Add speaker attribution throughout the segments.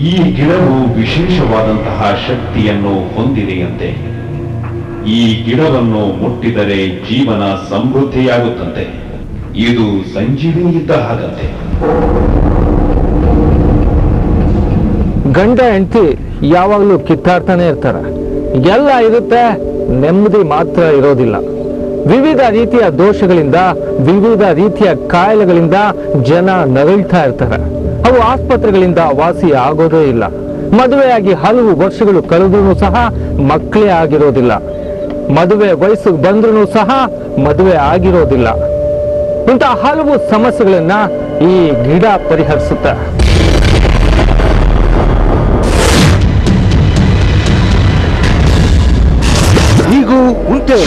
Speaker 1: ಈ ಗಿಡವು ವಿಶೇಷವಾದಂತಹ ಶಕ್ತಿಯನ್ನು ಹೊಂದಿದೆಯಂತೆ. ಈ ಗಿಡವನ್ನು ಮುಟ್ಟಿದರೆ ಜೀವನ ಸಮೃದ್ಧಿಯಾಗುತ್ತಂತೆ. ಇದು ಸಂಜೀವಿನಿ ಇದ್ದ ಹಾಗಂತೆ.
Speaker 2: ಗಂಡ ಹೆಂಡತಿ ಯಾವಾಗಲೂ ಕಿತ್ತಾಡ್ತಾನೆ ಇರ್ತಾರ. ಎಲ್ಲ ಇರುತ್ತೆ, ನೆಮ್ಮದಿ ಮಾತ್ರ ಇರೋದಿಲ್ಲ. ವಿವಿಧ ರೀತಿಯ ದೋಷಗಳಿಂದ, ವಿವಿಧ ರೀತಿಯ ಕಾಯಿಲೆಗಳಿಂದ ಜನ ನರಳ್ತಾ ಇರ್ತಾರೆ. ಅವು ಆಸ್ಪತ್ರೆಗಳಿಂದ ವಾಸಿ ಆಗೋದೇ ಇಲ್ಲ. ಮದುವೆಯಾಗಿ ಹಲವು ವರ್ಷಗಳು ಕಳೆದ್ರೂ ಸಹ ಮಕ್ಕಳೇ ಆಗಿರೋದಿಲ್ಲ. ಮದುವೆ ವಯಸ್ಸಿಗೆ ಬಂದ್ರೂ ಸಹ ಮದುವೆ ಆಗಿರೋದಿಲ್ಲ. ಇಂತಹ ಹಲವು ಸಮಸ್ಯೆಗಳನ್ನ ಈ ಗಿಡ ಪರಿಹರಿಸುತ್ತೆ. ಹೀಗೂ ಉಂಟೆ.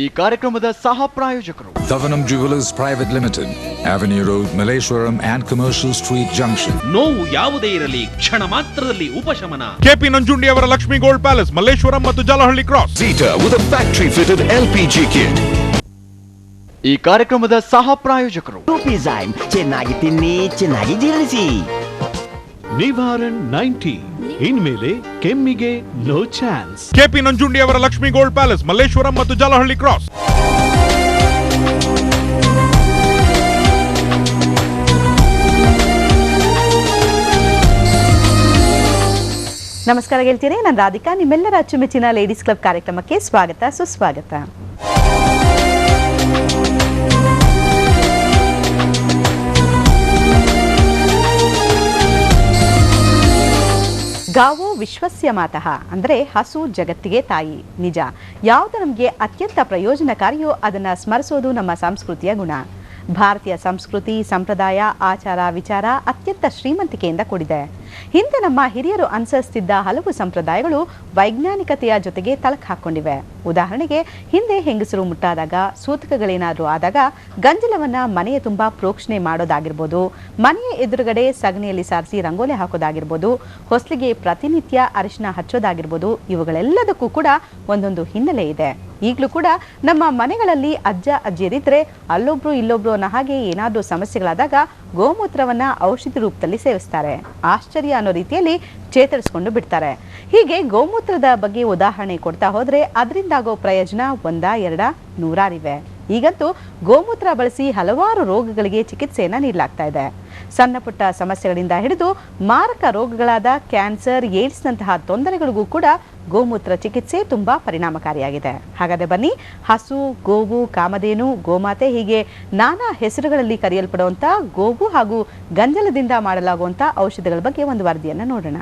Speaker 3: ಈ ಕಾರ್ಯಕ್ರಮದ ಸಹ ಪ್ರಾಯೋಜಕರು
Speaker 4: Davanam Jewelers Private Limited, Avenue Road, Malleshwaram and Commercial Street Junction.
Speaker 5: ನೋವು ಯಾವುದೇ ಇರಲಿ ಕ್ಷಣ ಮಾತ್ರದಲ್ಲಿ ಉಪಶಮನ.
Speaker 6: ಕೆಪಿ ನಂಜುಂಡಿ ಅವರ ಲಕ್ಷ್ಮಿ ಗೋಲ್ಡ್ ಪ್ಯಾಲೇಸ್, ಮಲ್ಲೇಶ್ವರಂ ಮತ್ತು ಜಲಹಳ್ಳಿ cross.
Speaker 7: Zeta with a factory fitted LPG kit.
Speaker 3: ಈ ಕಾರ್ಯಕ್ರಮದ ಸಹ ಪ್ರಾಯೋಜಕರು
Speaker 8: ಡಿಸೈನ್ ಚೆನ್ನಾಗಿ ತಿನ್ನಿ, ಚೆನ್ನಾಗಿ ಜೀರ್ಣಿಸಿ.
Speaker 5: ನಿವಾರಣ್ 90 ಇನ್ಮೇಲೆ ಕೆಮ್ಮಿಗೆ ನೋ ಚಾನ್ಸ್.
Speaker 6: ಕೆಪಿ ನಂಜುಂಡಿ ಅವರ ಲಕ್ಷ್ಮಿ ಗೋಲ್ಡ್ ಪ್ಯಾಲೇಸ್, ಮಲ್ಲೇಶ್ವರಂ ಮತ್ತು ಜಲಹಳ್ಳಿ ಕ್ರಾಸ್.
Speaker 9: ನಮಸ್ಕಾರ ಗೆಳತಿಯರೇ, ನಾನು ರಾಧಿಕಾ. ನಿಮ್ಮೆಲ್ಲರ ಅಚ್ಚುಮೆಚ್ಚಿನ ಲೇಡೀಸ್ ಕ್ಲಬ್ ಕಾರ್ಯಕ್ರಮಕ್ಕೆ ಸ್ವಾಗತ, ಸುಸ್ವಾಗತ. ಗಾವೋ ವಿಶ್ವಸ್ಯ ಮಾತಃ ಅಂದರೆ ಹಸು ಜಗತ್ತಿಗೆ ತಾಯಿ. ನಿಜ. ಯಾವುದು ನಮಗೆ ಅತ್ಯಂತ ಪ್ರಯೋಜನಕಾರಿಯೋ ಅದನ್ನು ಸ್ಮರಿಸೋದು ನಮ್ಮ ಸಂಸ್ಕೃತಿಯ ಗುಣ. ಭಾರತೀಯ ಸಂಸ್ಕೃತಿ, ಸಂಪ್ರದಾಯ, ಆಚಾರ, ವಿಚಾರ ಅತ್ಯಂತ ಶ್ರೀಮಂತಿಕೆಯಿಂದ ಕೂಡಿದೆ. ಹಿಂದೆ ನಮ್ಮ ಹಿರಿಯರು ಅನುಸರಿಸುತ್ತಿದ್ದ ಹಲವು ಸಂಪ್ರದಾಯಗಳು ವೈಜ್ಞಾನಿಕತೆಯ ಜೊತೆಗೆ ತಳಕು ಹಾಕೊಂಡಿವೆ. ಉದಾಹರಣೆಗೆ, ಹಿಂದೆ ಹೆಂಗಸರು ಮುಟ್ಟಾದಾಗ, ಸೂತಕಗಳೇನಾದರೂ ಆದಾಗ ಗಂಜಲವನ್ನ ಮನೆಯ ತುಂಬ ಪ್ರೋಕ್ಷಣೆ ಮಾಡೋದಾಗಿರ್ಬೋದು, ಮನೆಯ ಎದುರುಗಡೆ ಸಗಣಿಯಲ್ಲಿ ಸಾರಿಸಿ ರಂಗೋಲಿ ಹಾಕೋದಾಗಿರ್ಬೋದು, ಹೊಸ್ಲಿಗೆ ಪ್ರತಿನಿತ್ಯ ಅರಿಶಿನ ಹಚ್ಚೋದಾಗಿರ್ಬೋದು, ಇವುಗಳೆಲ್ಲದಕ್ಕೂ ಕೂಡ ಒಂದೊಂದು ಹಿನ್ನೆಲೆ ಇದೆ. ಈಗಲೂ ಕೂಡ ನಮ್ಮ ಮನೆಗಳಲ್ಲಿ ಅಜ್ಜ ಅಜ್ಜಿಯರಿದ್ರೆ ಅಲ್ಲೊಬ್ರು ಇಲ್ಲೊಬ್ರು ಅನ್ನೋ ಹಾಗೆ ಏನಾದರೂ ಸಮಸ್ಯೆಗಳಾದಾಗ ಗೋಮೂತ್ರವನ್ನ ಔಷಧಿ ರೂಪದಲ್ಲಿ ಸೇವಿಸ್ತಾರೆ. ಆಶ್ಚರ್ಯ ಅನ್ನೋ ರೀತಿಯಲ್ಲಿ ಚೇತರಿಸ್ಕೊಂಡು ಬಿಡ್ತಾರೆ. ಹೀಗೆ ಗೋಮೂತ್ರದ ಬಗ್ಗೆ ಉದಾಹರಣೆ ಕೊಡ್ತಾ ಹೋದ್ರೆ ಅದರಿಂದಾಗೋ ಪ್ರಯೋಜನ ಒಂದ ಎರಡ ನೂರಾರಿವೆ. ಈಗಂತೂ ಗೋಮೂತ್ರ ಬಳಸಿ ಹಲವಾರು ರೋಗಗಳಿಗೆ ಚಿಕಿತ್ಸೆಯನ್ನ ನೀಡಲಾಗ್ತಾ ಇದೆ. ಸಣ್ಣ ಪುಟ್ಟ ಸಮಸ್ಯೆಗಳಿಂದ ಹಿಡಿದು ಮಾರಕ ರೋಗಗಳಾದ ಕ್ಯಾನ್ಸರ್, ಏಡ್ಸ್ನಂತಹ ತೊಂದರೆಗಳಿಗೂ ಕೂಡ ಗೋಮೂತ್ರ ಚಿಕಿತ್ಸೆ ತುಂಬಾ ಪರಿಣಾಮಕಾರಿಯಾಗಿದೆ. ಹಾಗಾದ್ರೆ ಬನ್ನಿ, ಹಸು, ಗೋವು, ಕಾಮಧೇನು, ಗೋಮಾತೆ ಹೀಗೆ ನಾನಾ ಹೆಸರುಗಳಲ್ಲಿ ಕರೆಯಲ್ಪಡುವಂತ ಗೋವು ಹಾಗೂ ಗಂಜಲದಿಂದ ಮಾಡಲಾಗುವಂತ ಔಷಧಿಗಳ ಬಗ್ಗೆ ಒಂದು ವರದಿಯನ್ನು ನೋಡೋಣ.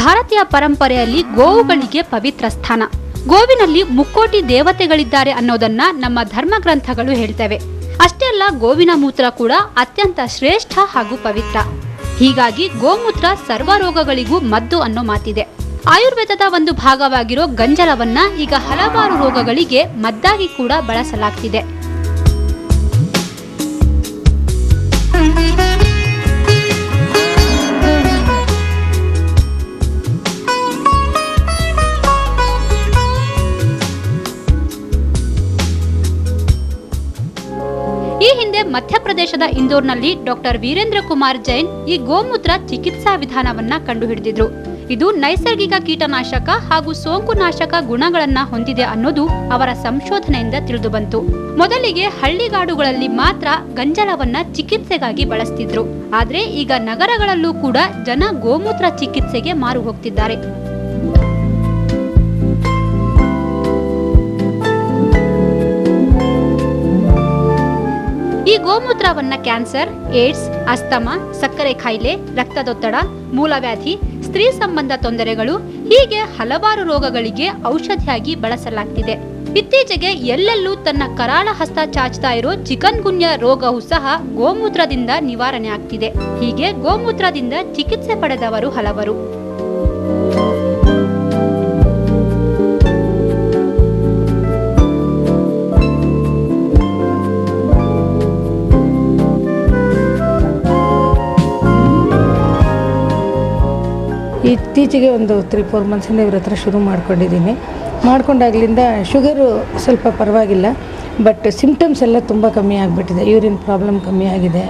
Speaker 10: ಭಾರತೀಯ ಪರಂಪರೆಯಲ್ಲಿ ಗೋವುಗಳಿಗೆ ಪವಿತ್ರ ಸ್ಥಾನ. ಗೋವಿನಲ್ಲಿ ಮುಕ್ಕೋಟಿ ದೇವತೆಗಳಿದ್ದಾರೆ ಅನ್ನೋದನ್ನ ನಮ್ಮ ಧರ್ಮ ಗ್ರಂಥಗಳು ಹೇಳ್ತವೆ. ಅಷ್ಟೇ ಅಲ್ಲ, ಗೋವಿನ ಮೂತ್ರ ಕೂಡ ಅತ್ಯಂತ ಶ್ರೇಷ್ಠ ಹಾಗೂ ಪವಿತ್ರ. ಹೀಗಾಗಿ ಗೋಮೂತ್ರ ಸರ್ವ ರೋಗಗಳಿಗೂ ಮದ್ದು ಅನ್ನೋ ಮಾತಿದೆ. ಆಯುರ್ವೇದದ ಒಂದು ಭಾಗವಾಗಿರೋ ಗಂಜಲವನ್ನ ಈಗ ಹಲವಾರು ರೋಗಗಳಿಗೆ ಮದ್ದಾಗಿ ಕೂಡ ಬಳಸಲಾಗ್ತಿದೆ. ಈ ಹಿಂದೆ ಮಧ್ಯಪ್ರದೇಶದ ಇಂದೋರ್ನಲ್ಲಿ ಡಾಕ್ಟರ್ ವೀರೇಂದ್ರ ಕುಮಾರ್ ಜೈನ್ ಈ ಗೋಮೂತ್ರ ಚಿಕಿತ್ಸಾ ವಿಧಾನವನ್ನ ಕಂಡುಹಿಡಿದಿದ್ರು. ಇದು ನೈಸರ್ಗಿಕ ಕೀಟನಾಶಕ ಹಾಗೂ ಸೋಂಕುನಾಶಕ ಗುಣಗಳನ್ನ ಹೊಂದಿದೆ ಅನ್ನೋದು ಅವರ ಸಂಶೋಧನೆಯಿಂದ ತಿಳಿದು ಬಂತು. ಮೊದಲಿಗೆ ಹಳ್ಳಿಗಾಡುಗಳಲ್ಲಿ ಮಾತ್ರ ಗಂಜಲವನ್ನ ಚಿಕಿತ್ಸೆಗಾಗಿ ಬಳಸ್ತಿದ್ರು. ಆದ್ರೆ ಈಗ ನಗರಗಳಲ್ಲೂ ಕೂಡ ಜನ ಗೋಮೂತ್ರ ಚಿಕಿತ್ಸೆಗೆ ಮಾರು ಹೋಗ್ತಿದ್ದಾರೆ. ಈ ಗೋಮೂತ್ರವನ್ನ ಕ್ಯಾನ್ಸರ್, ಏಡ್ಸ್, ಅಸ್ತಮಾ, ಸಕ್ಕರೆ ಕಾಯಿಲೆ, ರಕ್ತದೊತ್ತಡ, ಮೂಲವ್ಯಾಧಿ, ಸ್ತ್ರೀ ಸಂಬಂಧ ತೊಂದರೆಗಳು ಹೀಗೆ ಹಲವಾರು ರೋಗಗಳಿಗೆ ಔಷಧಿಯಾಗಿ ಬಳಸಲಾಗ್ತಿದೆ. ಇತ್ತೀಚೆಗೆ ಎಲ್ಲೆಲ್ಲೂ ತನ್ನ ಕರಾಳ ಹಸ್ತ ಚಾಚ್ತಾ ಇರೋ ಚಿಕನ್ ಗುನ್ಯಾ ರೋಗವೂ ಸಹ ಗೋಮೂತ್ರದಿಂದ ನಿವಾರಣೆ ಆಗ್ತಿದೆ. ಹೀಗೆ ಗೋಮೂತ್ರದಿಂದ ಚಿಕಿತ್ಸೆ ಪಡೆದವರು ಹಲವರು.
Speaker 11: ಇತ್ತೀಚೆಗೆ ಒಂದು 3-4 ಮಂತ್ಸಿಂದ ಇವ್ರ ಹತ್ರ ಶುರು ಮಾಡ್ಕೊಂಡಿದ್ದೀನಿ. ಮಾಡ್ಕೊಂಡಾಗಲಿಂದ ಶುಗರು ಸ್ವಲ್ಪ ಪರವಾಗಿಲ್ಲ, ಬಟ್ ಸಿಮ್ಟಮ್ಸ್ ಎಲ್ಲ ತುಂಬ ಕಮ್ಮಿ ಆಗಿಬಿಟ್ಟಿದೆ. ಯೂರಿನ್ ಪ್ರಾಬ್ಲಮ್ ಕಮ್ಮಿ ಆಗಿದೆ,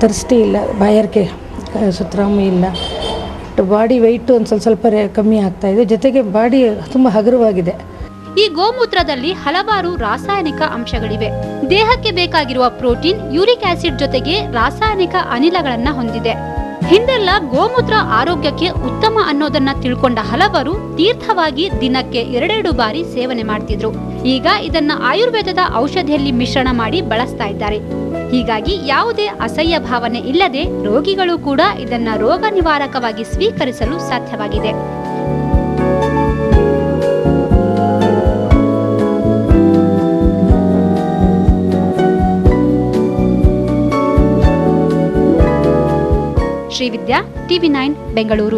Speaker 11: ತರಿಸ್ಟಿ ಇಲ್ಲ, ಬಾಯಾರಿಕೆ ಸುತ್ತರಾಮಿ ಇಲ್ಲ, ಬಾಡಿ ವೆಯ್ಟು ಒಂದು ಸ್ವಲ್ಪ ಕಮ್ಮಿ ಆಗ್ತಾಯಿದೆ, ಜೊತೆಗೆ ಬಾಡಿ ತುಂಬ ಹಗುರವಾಗಿದೆ.
Speaker 10: ಈ ಗೋಮೂತ್ರದಲ್ಲಿ ಹಲವಾರು ರಾಸಾಯನಿಕ ಅಂಶಗಳಿವೆ. ದೇಹಕ್ಕೆ ಬೇಕಾಗಿರುವ ಪ್ರೋಟೀನ್, ಯೂರಿಕ್ ಆಸಿಡ್ ಜೊತೆಗೆ ರಾಸಾಯನಿಕ ಅನಿಲಗಳನ್ನ ಹೊಂದಿದೆ. ಹಿಂದೆಲ್ಲ ಗೋಮೂತ್ರ ಆರೋಗ್ಯಕ್ಕೆ ಉತ್ತಮ ಅನ್ನೋದನ್ನ ತಿಳ್ಕೊಂಡ ಹಲವರು ತೀರ್ಥವಾಗಿ ದಿನಕ್ಕೆ 2 ಬಾರಿ ಸೇವನೆ ಮಾಡ್ತಿದ್ರು. ಈಗ ಇದನ್ನ ಆಯುರ್ವೇದದ ಔಷಧಿಯಲ್ಲಿ ಮಿಶ್ರಣ ಮಾಡಿ ಬಳಸ್ತಾ ಇದ್ದಾರೆ. ಹೀಗಾಗಿ ಯಾವುದೇ ಅಸಹ್ಯ ಭಾವನೆ ಇಲ್ಲದೆ ರೋಗಿಗಳು ಕೂಡ ಇದನ್ನ ರೋಗ ನಿವಾರಕವಾಗಿ ಸ್ವೀಕರಿಸಲು ಸಾಧ್ಯವಾಗಿದೆ. ಶ್ರೀವಿದ್ಯಾ, TV9 ಬೆಂಗಳೂರು.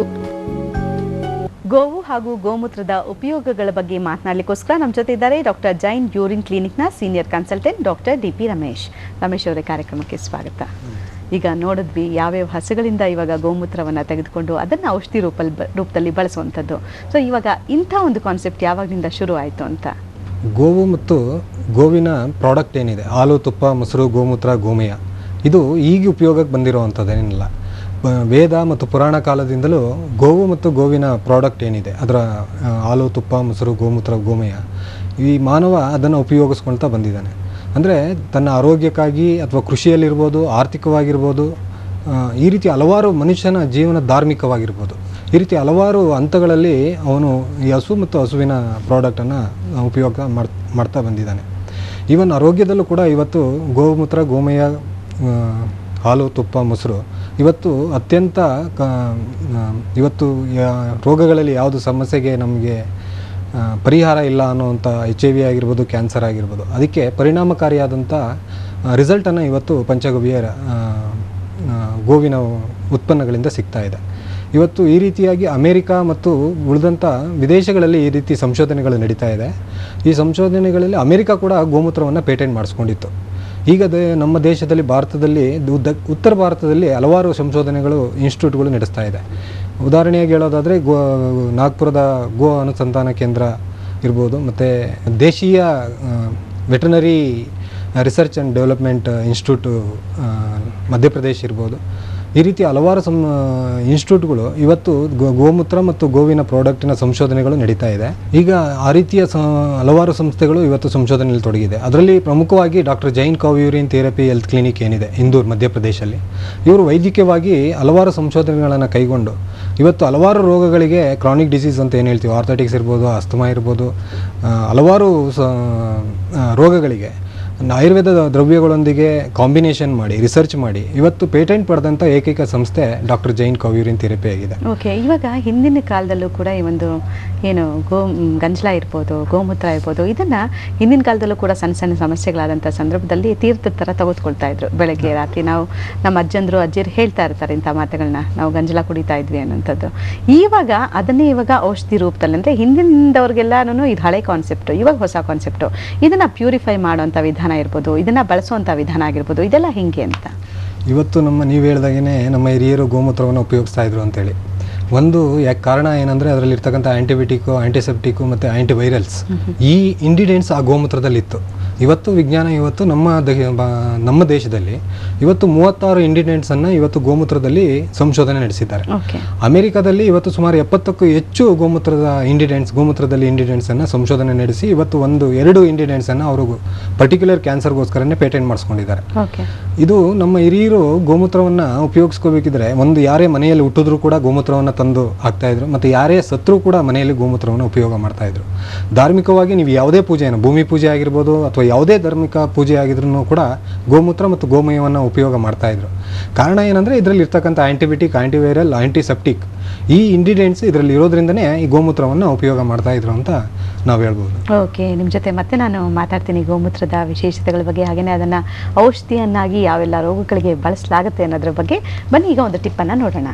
Speaker 9: ಗೋವು ಹಾಗೂ ಗೋಮೂತ್ರದ ಉಪಯೋಗಗಳ ಬಗ್ಗೆ ಮಾತನಾಡಲಿಕ್ಕೋಸ್ಕರ ನಮ್ಮ ಜೊತೆ ಇದ್ದಾರೆ ಡಾಕ್ಟರ್ ಜೈನ್ ಯೂರಿನ್ ಕ್ಲಿನಿಕ್ನ senior consultant doctor DP Ramesh. Ramesh ಅವರೇ, ಕಾರ್ಯಕ್ರಮಕ್ಕೆ ಸ್ವಾಗತ. ಈಗ ನೋಡಿದ್ವಿ ಯಾವ್ಯಾವ ಹಸುಗಳಿಂದ ಇವಾಗ ಗೋಮೂತ್ರವನ್ನು ತೆಗೆದುಕೊಂಡು ಅದನ್ನು ಔಷಧಿ ರೂಪದಲ್ಲಿ ಬಳಸುವಂಥದ್ದು. ಸೊ ಇವಾಗ ಇಂಥ ಒಂದು ಕಾನ್ಸೆಪ್ಟ್ ಯಾವಾಗಿನಿಂದ ಶುರು ಆಯಿತು ಅಂತ?
Speaker 12: ಗೋವು ಮತ್ತು ಗೋವಿನ ಪ್ರಾಡಕ್ಟ್ ಏನಿದೆ, ಹಾಲು, ತುಪ್ಪ, ಮೊಸರು, ಗೋಮೂತ್ರ, ಗೋಮಯ, ಇದು ಈಗ ಉಪಯೋಗಕ್ಕೆ ಬಂದಿರುವಂಥದ್ದೇನಿಲ್ಲ. ವೇದ ಮತ್ತು ಪುರಾಣ ಕಾಲದಿಂದಲೂ ಗೋವು ಮತ್ತು ಗೋವಿನ ಪ್ರಾಡಕ್ಟ್ ಏನಿದೆ, ಅದರ ಹಾಲು, ತುಪ್ಪ, ಮೊಸರು, ಗೋಮೂತ್ರ, ಗೋಮಯ, ಈ ಮಾನವ ಅದನ್ನು ಉಪಯೋಗಿಸ್ಕೊಳ್ತಾ ಬಂದಿದ್ದಾನೆ. ಅಂದರೆ ತನ್ನ ಆರೋಗ್ಯಕ್ಕಾಗಿ ಅಥವಾ ಕೃಷಿಯಲ್ಲಿರ್ಬೋದು, ಆರ್ಥಿಕವಾಗಿರ್ಬೋದು, ಈ ರೀತಿ ಹಲವಾರು ಮನುಷ್ಯನ ಜೀವನ ಧಾರ್ಮಿಕವಾಗಿರ್ಬೋದು, ಈ ರೀತಿ ಹಲವಾರು ಹಂತಗಳಲ್ಲಿ ಅವನು ಈ ಹಸು ಮತ್ತು ಹಸುವಿನ ಪ್ರಾಡಕ್ಟನ್ನು ಉಪಯೋಗ ಮಾಡ್ತಾ ಬಂದಿದ್ದಾನೆ. ಈವನ್ ಆರೋಗ್ಯದಲ್ಲೂ ಕೂಡ ಇವತ್ತು ಗೋಮೂತ್ರ, ಗೋಮಯ, ಹಾಲು, ತುಪ್ಪ, ಮೊಸರು ಇವತ್ತು ಅತ್ಯಂತ ಇವತ್ತು ರೋಗಗಳಲ್ಲಿ ಯಾವುದು ಸಮಸ್ಯೆಗೆ ನಮಗೆ ಪರಿಹಾರ ಇಲ್ಲ ಅನ್ನೋವಂಥ HIV ಆಗಿರ್ಬೋದು, ಕ್ಯಾನ್ಸರ್ ಆಗಿರ್ಬೋದು, ಅದಕ್ಕೆ ಪರಿಣಾಮಕಾರಿಯಾದಂಥ ರಿಸಲ್ಟನ್ನು ಇವತ್ತು ಪಂಚಗವ್ಯ ಗೋವಿನ ಉತ್ಪನ್ನಗಳಿಂದ ಸಿಗ್ತಾ ಇದೆ. ಇವತ್ತು ಈ ರೀತಿಯಾಗಿ ಅಮೇರಿಕಾ ಮತ್ತು ಉಳಿದಂಥ ವಿದೇಶಗಳಲ್ಲಿ ಈ ರೀತಿ ಸಂಶೋಧನೆಗಳು ನಡೀತಾ ಇದೆ. ಈ ಸಂಶೋಧನೆಗಳಲ್ಲಿ ಅಮೇರಿಕಾ ಕೂಡ ಗೋಮೂತ್ರವನ್ನು ಪೇಟೆಂಟ್ ಮಾಡಿಸ್ಕೊಂಡಿತ್ತು. ಈಗ ನಮ್ಮ ದೇಶದಲ್ಲಿ, ಭಾರತದಲ್ಲಿ, ಉತ್ತರ ಭಾರತದಲ್ಲಿ ಹಲವಾರು ಸಂಶೋಧನೆಗಳು, ಇನ್ಸ್ಟಿಟ್ಯೂಟ್ಗಳು ನಡೆಸ್ತಾ ಇದೆ. ಉದಾಹರಣೆಯಾಗಿ ಹೇಳೋದಾದರೆ ನಾಗ್ಪುರದ ಗೋ ಅನುಸಂಧಾನ ಕೇಂದ್ರ ಇರ್ಬೋದು, ಮತ್ತು ದೇಶೀಯ veterinary research and development institute Madhya Pradesh ಇರ್ಬೋದು. ಈ ರೀತಿ ಹಲವಾರು ಇನ್ಸ್ಟಿಟ್ಯೂಟ್ಗಳು ಇವತ್ತು ಗೋಮೂತ್ರ ಮತ್ತು ಗೋವಿನ ಪ್ರಾಡಕ್ಟಿನ ಸಂಶೋಧನೆಗಳು ನಡೀತಾ ಇದೆ. ಈಗ ಆ ರೀತಿಯ ಹಲವಾರು ಸಂಸ್ಥೆಗಳು ಇವತ್ತು ಸಂಶೋಧನೆಯಲ್ಲಿ ತೊಡಗಿದೆ. ಅದರಲ್ಲಿ ಪ್ರಮುಖವಾಗಿ doctor Jain cow urine therapy health clinic ಏನಿದೆ ಇಂದೂರ್ ಮಧ್ಯಪ್ರದೇಶಲ್ಲಿ, ಇವರು ವೈದ್ಯಕೀಯವಾಗಿ ಹಲವಾರು ಸಂಶೋಧನೆಗಳನ್ನು ಕೈಗೊಂಡು ಇವತ್ತು ಹಲವಾರು ರೋಗಗಳಿಗೆ, ಕ್ರಾನಿಕ್ ಡಿಸೀಸ್ ಅಂತ ಏನು ಹೇಳ್ತೀವಿ, ಆರ್ಥೈಟಿಕ್ಸ್ ಇರ್ಬೋದು, ಅಸ್ತಮಾ ಇರ್ಬೋದು, ಹಲವಾರು ರೋಗಗಳಿಗೆ ಆಯುರ್ವೇದ ದ್ರವ್ಯಗಳೊಂದಿಗೆ ಕಾಂಬಿನೇಷನ್ ಮಾಡಿ ರಿಸರ್ಚ್ ಮಾಡಿ ಇವತ್ತು ಪೇಟೆಂಟ್ ಪಡೆದಂಥ ಏಕೈಕ ಸಂಸ್ಥೆ doctor Jain cow urine therapy ಆಗಿದೆ.
Speaker 9: ಓಕೆ, ಇವಾಗ ಹಿಂದಿನ ಕಾಲದಲ್ಲೂ ಕೂಡ ಈ ಒಂದು ಏನು ಗಂಜಲ ಇರ್ಬೋದು, ಗೋಮೂತ್ರ ಇರ್ಬೋದು, ಇದನ್ನು ಹಿಂದಿನ ಕಾಲದಲ್ಲೂ ಕೂಡ ಸಣ್ಣ ಸಣ್ಣ ಸಮಸ್ಯೆಗಳಾದಂಥ ಸಂದರ್ಭದಲ್ಲಿ ತೀರ್ಥದ ಥರ ತೆಗೆದುಕೊಳ್ತಾ ಇದ್ರು. ಬೆಳಗ್ಗೆ ರಾತ್ರಿ ನಾವು ನಮ್ಮ ಅಜ್ಜಿಯರು ಹೇಳ್ತಾ ಇರ್ತಾರೆ ಇಂಥ ಮಾತುಗಳನ್ನ, ನಾವು ಗಂಜಲ ಕುಡಿತಾ ಇದ್ವಿ ಅನ್ನೋಂಥದ್ದು. ಇವಾಗ ಅದನ್ನೇ ಇವಾಗ ಔಷಧಿ ರೂಪದಲ್ಲಿ, ಅಂದರೆ ಹಿಂದಿನದವ್ರಿಗೆಲ್ಲನೂ ಇದು ಹಳೆ ಕಾನ್ಸೆಪ್ಟು, ಇವಾಗ ಹೊಸ ಕಾನ್ಸೆಪ್ಟು, ಇದನ್ನು ಪ್ಯೂರಿಫೈ ಮಾಡುವಂಥ ವಿಧಾನ ಇರ್ಬೋದು, ಇದನ್ನ ಬಳಸುವಂಥ ವಿಧಾನ ಆಗಿರ್ಬೋದು, ಇದೆಲ್ಲ ಹಿಂಗೆ ಅಂತ.
Speaker 12: ಇವತ್ತು ನೀವು ಹೇಳ್ದಾಗೇ ನಮ್ಮ ಹಿರಿಯರು ಗೋಮೂತ್ರವನ್ನು ಉಪಯೋಗಿಸ್ತಾ ಇದ್ರು ಅಂತೇಳಿ ಒಂದು ಕಾರಣ ಏನಂದರೆ ಅದರಲ್ಲಿರ್ತಕ್ಕಂಥ ಆ್ಯಂಟಿಬಯೋಟಿಕ್ಕು, ಆ್ಯಂಟಿಸೆಪ್ಟಿಕ್ಕು ಮತ್ತು ಆ್ಯಂಟಿವೈರಲ್ಸ್ ಈ ಇಂಗ್ರೀಡಿಯೆಂಟ್ಸ್ ಆ ಗೋಮೂತ್ರದಲ್ಲಿತ್ತು. ಇವತ್ತು ವಿಜ್ಞಾನ ಇವತ್ತು ನಮ್ಮ ದೇಶದಲ್ಲಿ ಇವತ್ತು 36 ಇಂಗ್ರೀಡಿಯೆಂಟ್ಸನ್ನು ಇವತ್ತು ಗೋಮೂತ್ರದಲ್ಲಿ ಸಂಶೋಧನೆ ನಡೆಸಿದ್ದಾರೆ. ಅಮೆರಿಕಾದಲ್ಲಿ ಇವತ್ತು ಸುಮಾರು 70ಕ್ಕೂ ಹೆಚ್ಚು ಗೋಮೂತ್ರದಲ್ಲಿ ಇಂಗ್ರೀಡಿಯೆಂಟ್ಸನ್ನು ಸಂಶೋಧನೆ ನಡೆಸಿ ಇವತ್ತು 1-2 ಇಂಗ್ರೀಡಿಯೆಂಟ್ಸನ್ನು ಅವರು ಪರ್ಟಿಕ್ಯುಲರ್ ಕ್ಯಾನ್ಸರ್ಗೋಸ್ಕರನೇ ಪೇಟೆಂಟ್ ಮಾಡಿಸ್ಕೊಂಡಿದ್ದಾರೆ. ಇದು ನಮ್ಮ ಹಿರಿಯರು ಗೋಮೂತ್ರವನ್ನು ಉಪಯೋಗಿಸ್ಕೋಬೇಕಿದ್ರೆ ಯಾರೇ ಮನೆಯಲ್ಲಿ ಹುಟ್ಟಿದ್ರು ಕೂಡ ಗೋಮೂತ್ರವನ್ನು ತಂದು ಹಾಕ್ತಾಯಿದ್ರು, ಮತ್ತು ಯಾರೇ ಸತ್ರು ಕೂಡ ಮನೆಯಲ್ಲಿ ಗೋಮೂತ್ರವನ್ನು ಉಪಯೋಗ ಮಾಡ್ತಾಯಿದ್ರು. ಧಾರ್ಮಿಕವಾಗಿ ನೀವು ಯಾವುದೇ ಪೂಜೆಯನ್ನು, ಭೂಮಿ ಪೂಜೆ ಆಗಿರ್ಬೋದು ಅಥವಾ ಯಾವುದೇ ಧಾರ್ಮಿಕ ಪೂಜೆ ಆಗಿದ್ರೂ ಕೂಡ ಗೋಮೂತ್ರ ಮತ್ತು ಗೋಮಯವನ್ನು ಉಪಯೋಗ ಮಾಡ್ತಾಯಿದ್ರು. ಕಾರಣ ಏನಂದರೆ ಇದರಲ್ಲಿ ಇರ್ತಕ್ಕಂಥ ಆ್ಯಂಟಿಬಯೋಟಿಕ್, ಆ್ಯಂಟಿವೈರಲ್, ಆ್ಯಂಟಿಸೆಪ್ಟಿಕ್ ಈ ಇಂಗ್ರೀಡಿಯೆಂಟ್ಸ್ ಇದರಲ್ಲಿ ಇರೋದ್ರಿಂದನೇ ಈ ಗೋಮೂತ್ರವನ್ನು ಉಪಯೋಗ ಮಾಡ್ತಾಯಿದ್ರು ಅಂತ ನಾವು ಹೇಳ್ಬೋದು.
Speaker 9: ಓಕೆ, ನಿಮ್ಮ ಜೊತೆ ಮತ್ತೆ ನಾನು ಮಾತಾಡ್ತೀನಿ ಗೋಮೂತ್ರದ ವಿಶೇಷತೆಗಳ ಬಗ್ಗೆ, ಹಾಗೆಯೇ ಅದನ್ನು ಔಷಧಿಯನ್ನಾಗಿ ಯಾವೆಲ್ಲ ರೋಗಗಳಿಗೆ ಬಳಸಲಾಗುತ್ತೆ ಅನ್ನೋದ್ರ ಬಗ್ಗೆ. ಬನ್ನಿ ಈಗ ಒಂದು ಟಿಪ್ಪನ್ನು ನೋಡೋಣ.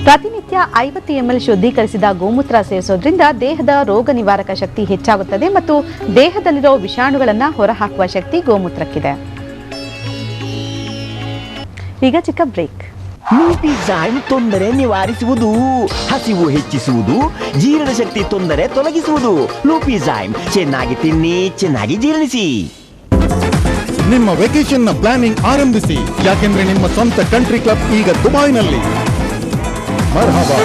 Speaker 9: ಪ್ರತಿನಿತ್ಯ 50 ml ಶುದ್ಧೀಕರಿಸಿದ ಗೋಮೂತ್ರ ಸೇವಿಸೋದ್ರಿಂದ ದೇಹದ ರೋಗ ನಿವಾರಕ ಶಕ್ತಿ ಹೆಚ್ಚಾಗುತ್ತದೆ ಮತ್ತು ದೇಹದಲ್ಲಿರೋ ವಿಷಾಣುಗಳನ್ನು ಹೊರಹಾಕುವ ಶಕ್ತಿ ಗೋಮೂತ್ರಕ್ಕಿದೆ. ಈಗ ಚಿಕ್ಕ ಬ್ರೇಕ್.
Speaker 8: ಲೂಪಿಜೈಮ್ ತೊಂದರೆ ನಿವಾರಿಸುವುದು, ಹಸಿವು ಹೆಚ್ಚಿಸುವುದು, ಜೀರ್ಣಶಕ್ತಿ ತೊಂದರೆ ತೊಲಗಿಸುವುದು. ಲೂಪಿಜೈಮ್, ಚೆನ್ನಾಗಿ ತಿನ್ನಿ, ಚೆನ್ನಾಗಿ ಜೀರ್ಣಿಸಿ.
Speaker 13: ನಿಮ್ಮ ವೆಕೇಶನ್ ನ ಪ್ಲಾನಿಂಗ್ ಆರಂಭಿಸಿ, ಯಾಕೆಂದ್ರೆ ನಿಮ್ಮ ಸ್ವಂತ ಕಂಟ್ರಿ ಕ್ಲಬ್ ಈಗ ದುಬೈನಲ್ಲಿ. ಮರ್ಹಬಾ.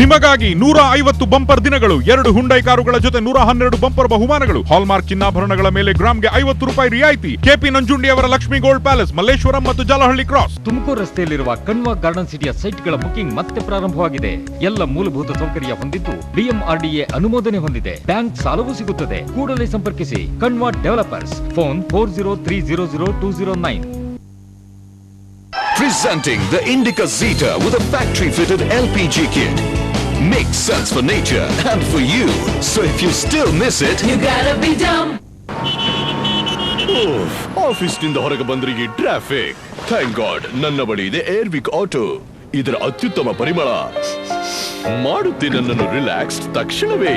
Speaker 6: ನಿಮಗಾಗಿ 150 ಬಂಪರ್ ದಿನಗಳು, 2 ಹುಂಡೈ ಕಾರುಗಳ ಜೊತೆ 112 ಬಂಪರ್ ಬಹುಮಾನಗಳು, ಹಾಲ್ಮಾರ್ಕ್ ಚಿನ್ನಾಭರಣಗಳ ಮೇಲೆ ಗ್ರಾಮ್ಗೆ 50 ರೂಪಾಯಿ ರಿಯಾಯಿತಿ. ಕೆಪಿ ನಂಜುಂಡಿ ಅವರ ಲಕ್ಷ್ಮಿ ಗೋಲ್ಡ್ ಪ್ಯಾಲೇಸ್, ಮಲ್ಲೇಶ್ವರಂ ಮತ್ತು ಜಾಲಹಳ್ಳಿ ಕ್ರಾಸ್.
Speaker 14: ತುಮಕೂರು ರಸ್ತೆಯಲ್ಲಿರುವ ಕಣ್ವಾ ಗಾರ್ಡನ್ ಸಿಟಿಯ ಸೈಟ್ಗಳ ಬುಕಿಂಗ್ ಮತ್ತೆ ಪ್ರಾರಂಭವಾಗಿದೆ. ಎಲ್ಲ ಮೂಲಭೂತ ಸೌಕರ್ಯ ಹೊಂದಿದ್ದು DMRDA ಅನುಮೋದನೆ ಹೊಂದಿದೆ. ಬ್ಯಾಂಕ್ ಸಾಲವೂ ಸಿಗುತ್ತದೆ. ಕೂಡಲೇ ಸಂಪರ್ಕಿಸಿ Kanva developers. Phone 40300209.
Speaker 7: Presenting the Indica Zeta with a factory-fitted LPG kit. Makes sense for nature and for you. So if you still miss it, you gotta be dumb.
Speaker 15: Office ನಿಂದ ಹೊರಗೆ ಬಂದ್ರಿಗೆ traffic. Thank god ನನ್ನ ಬಳಿ ಇದೆ ಏರ್ವಿಕ್ auto. ಇದರ ಅತ್ಯುತ್ತಮ ಪರಿಮಳ ಮಾಡುತ್ತೆ ನನ್ನನ್ನು ರಿಲ್ಯಾಕ್ಸ್ ತಕ್ಷಣವೇ.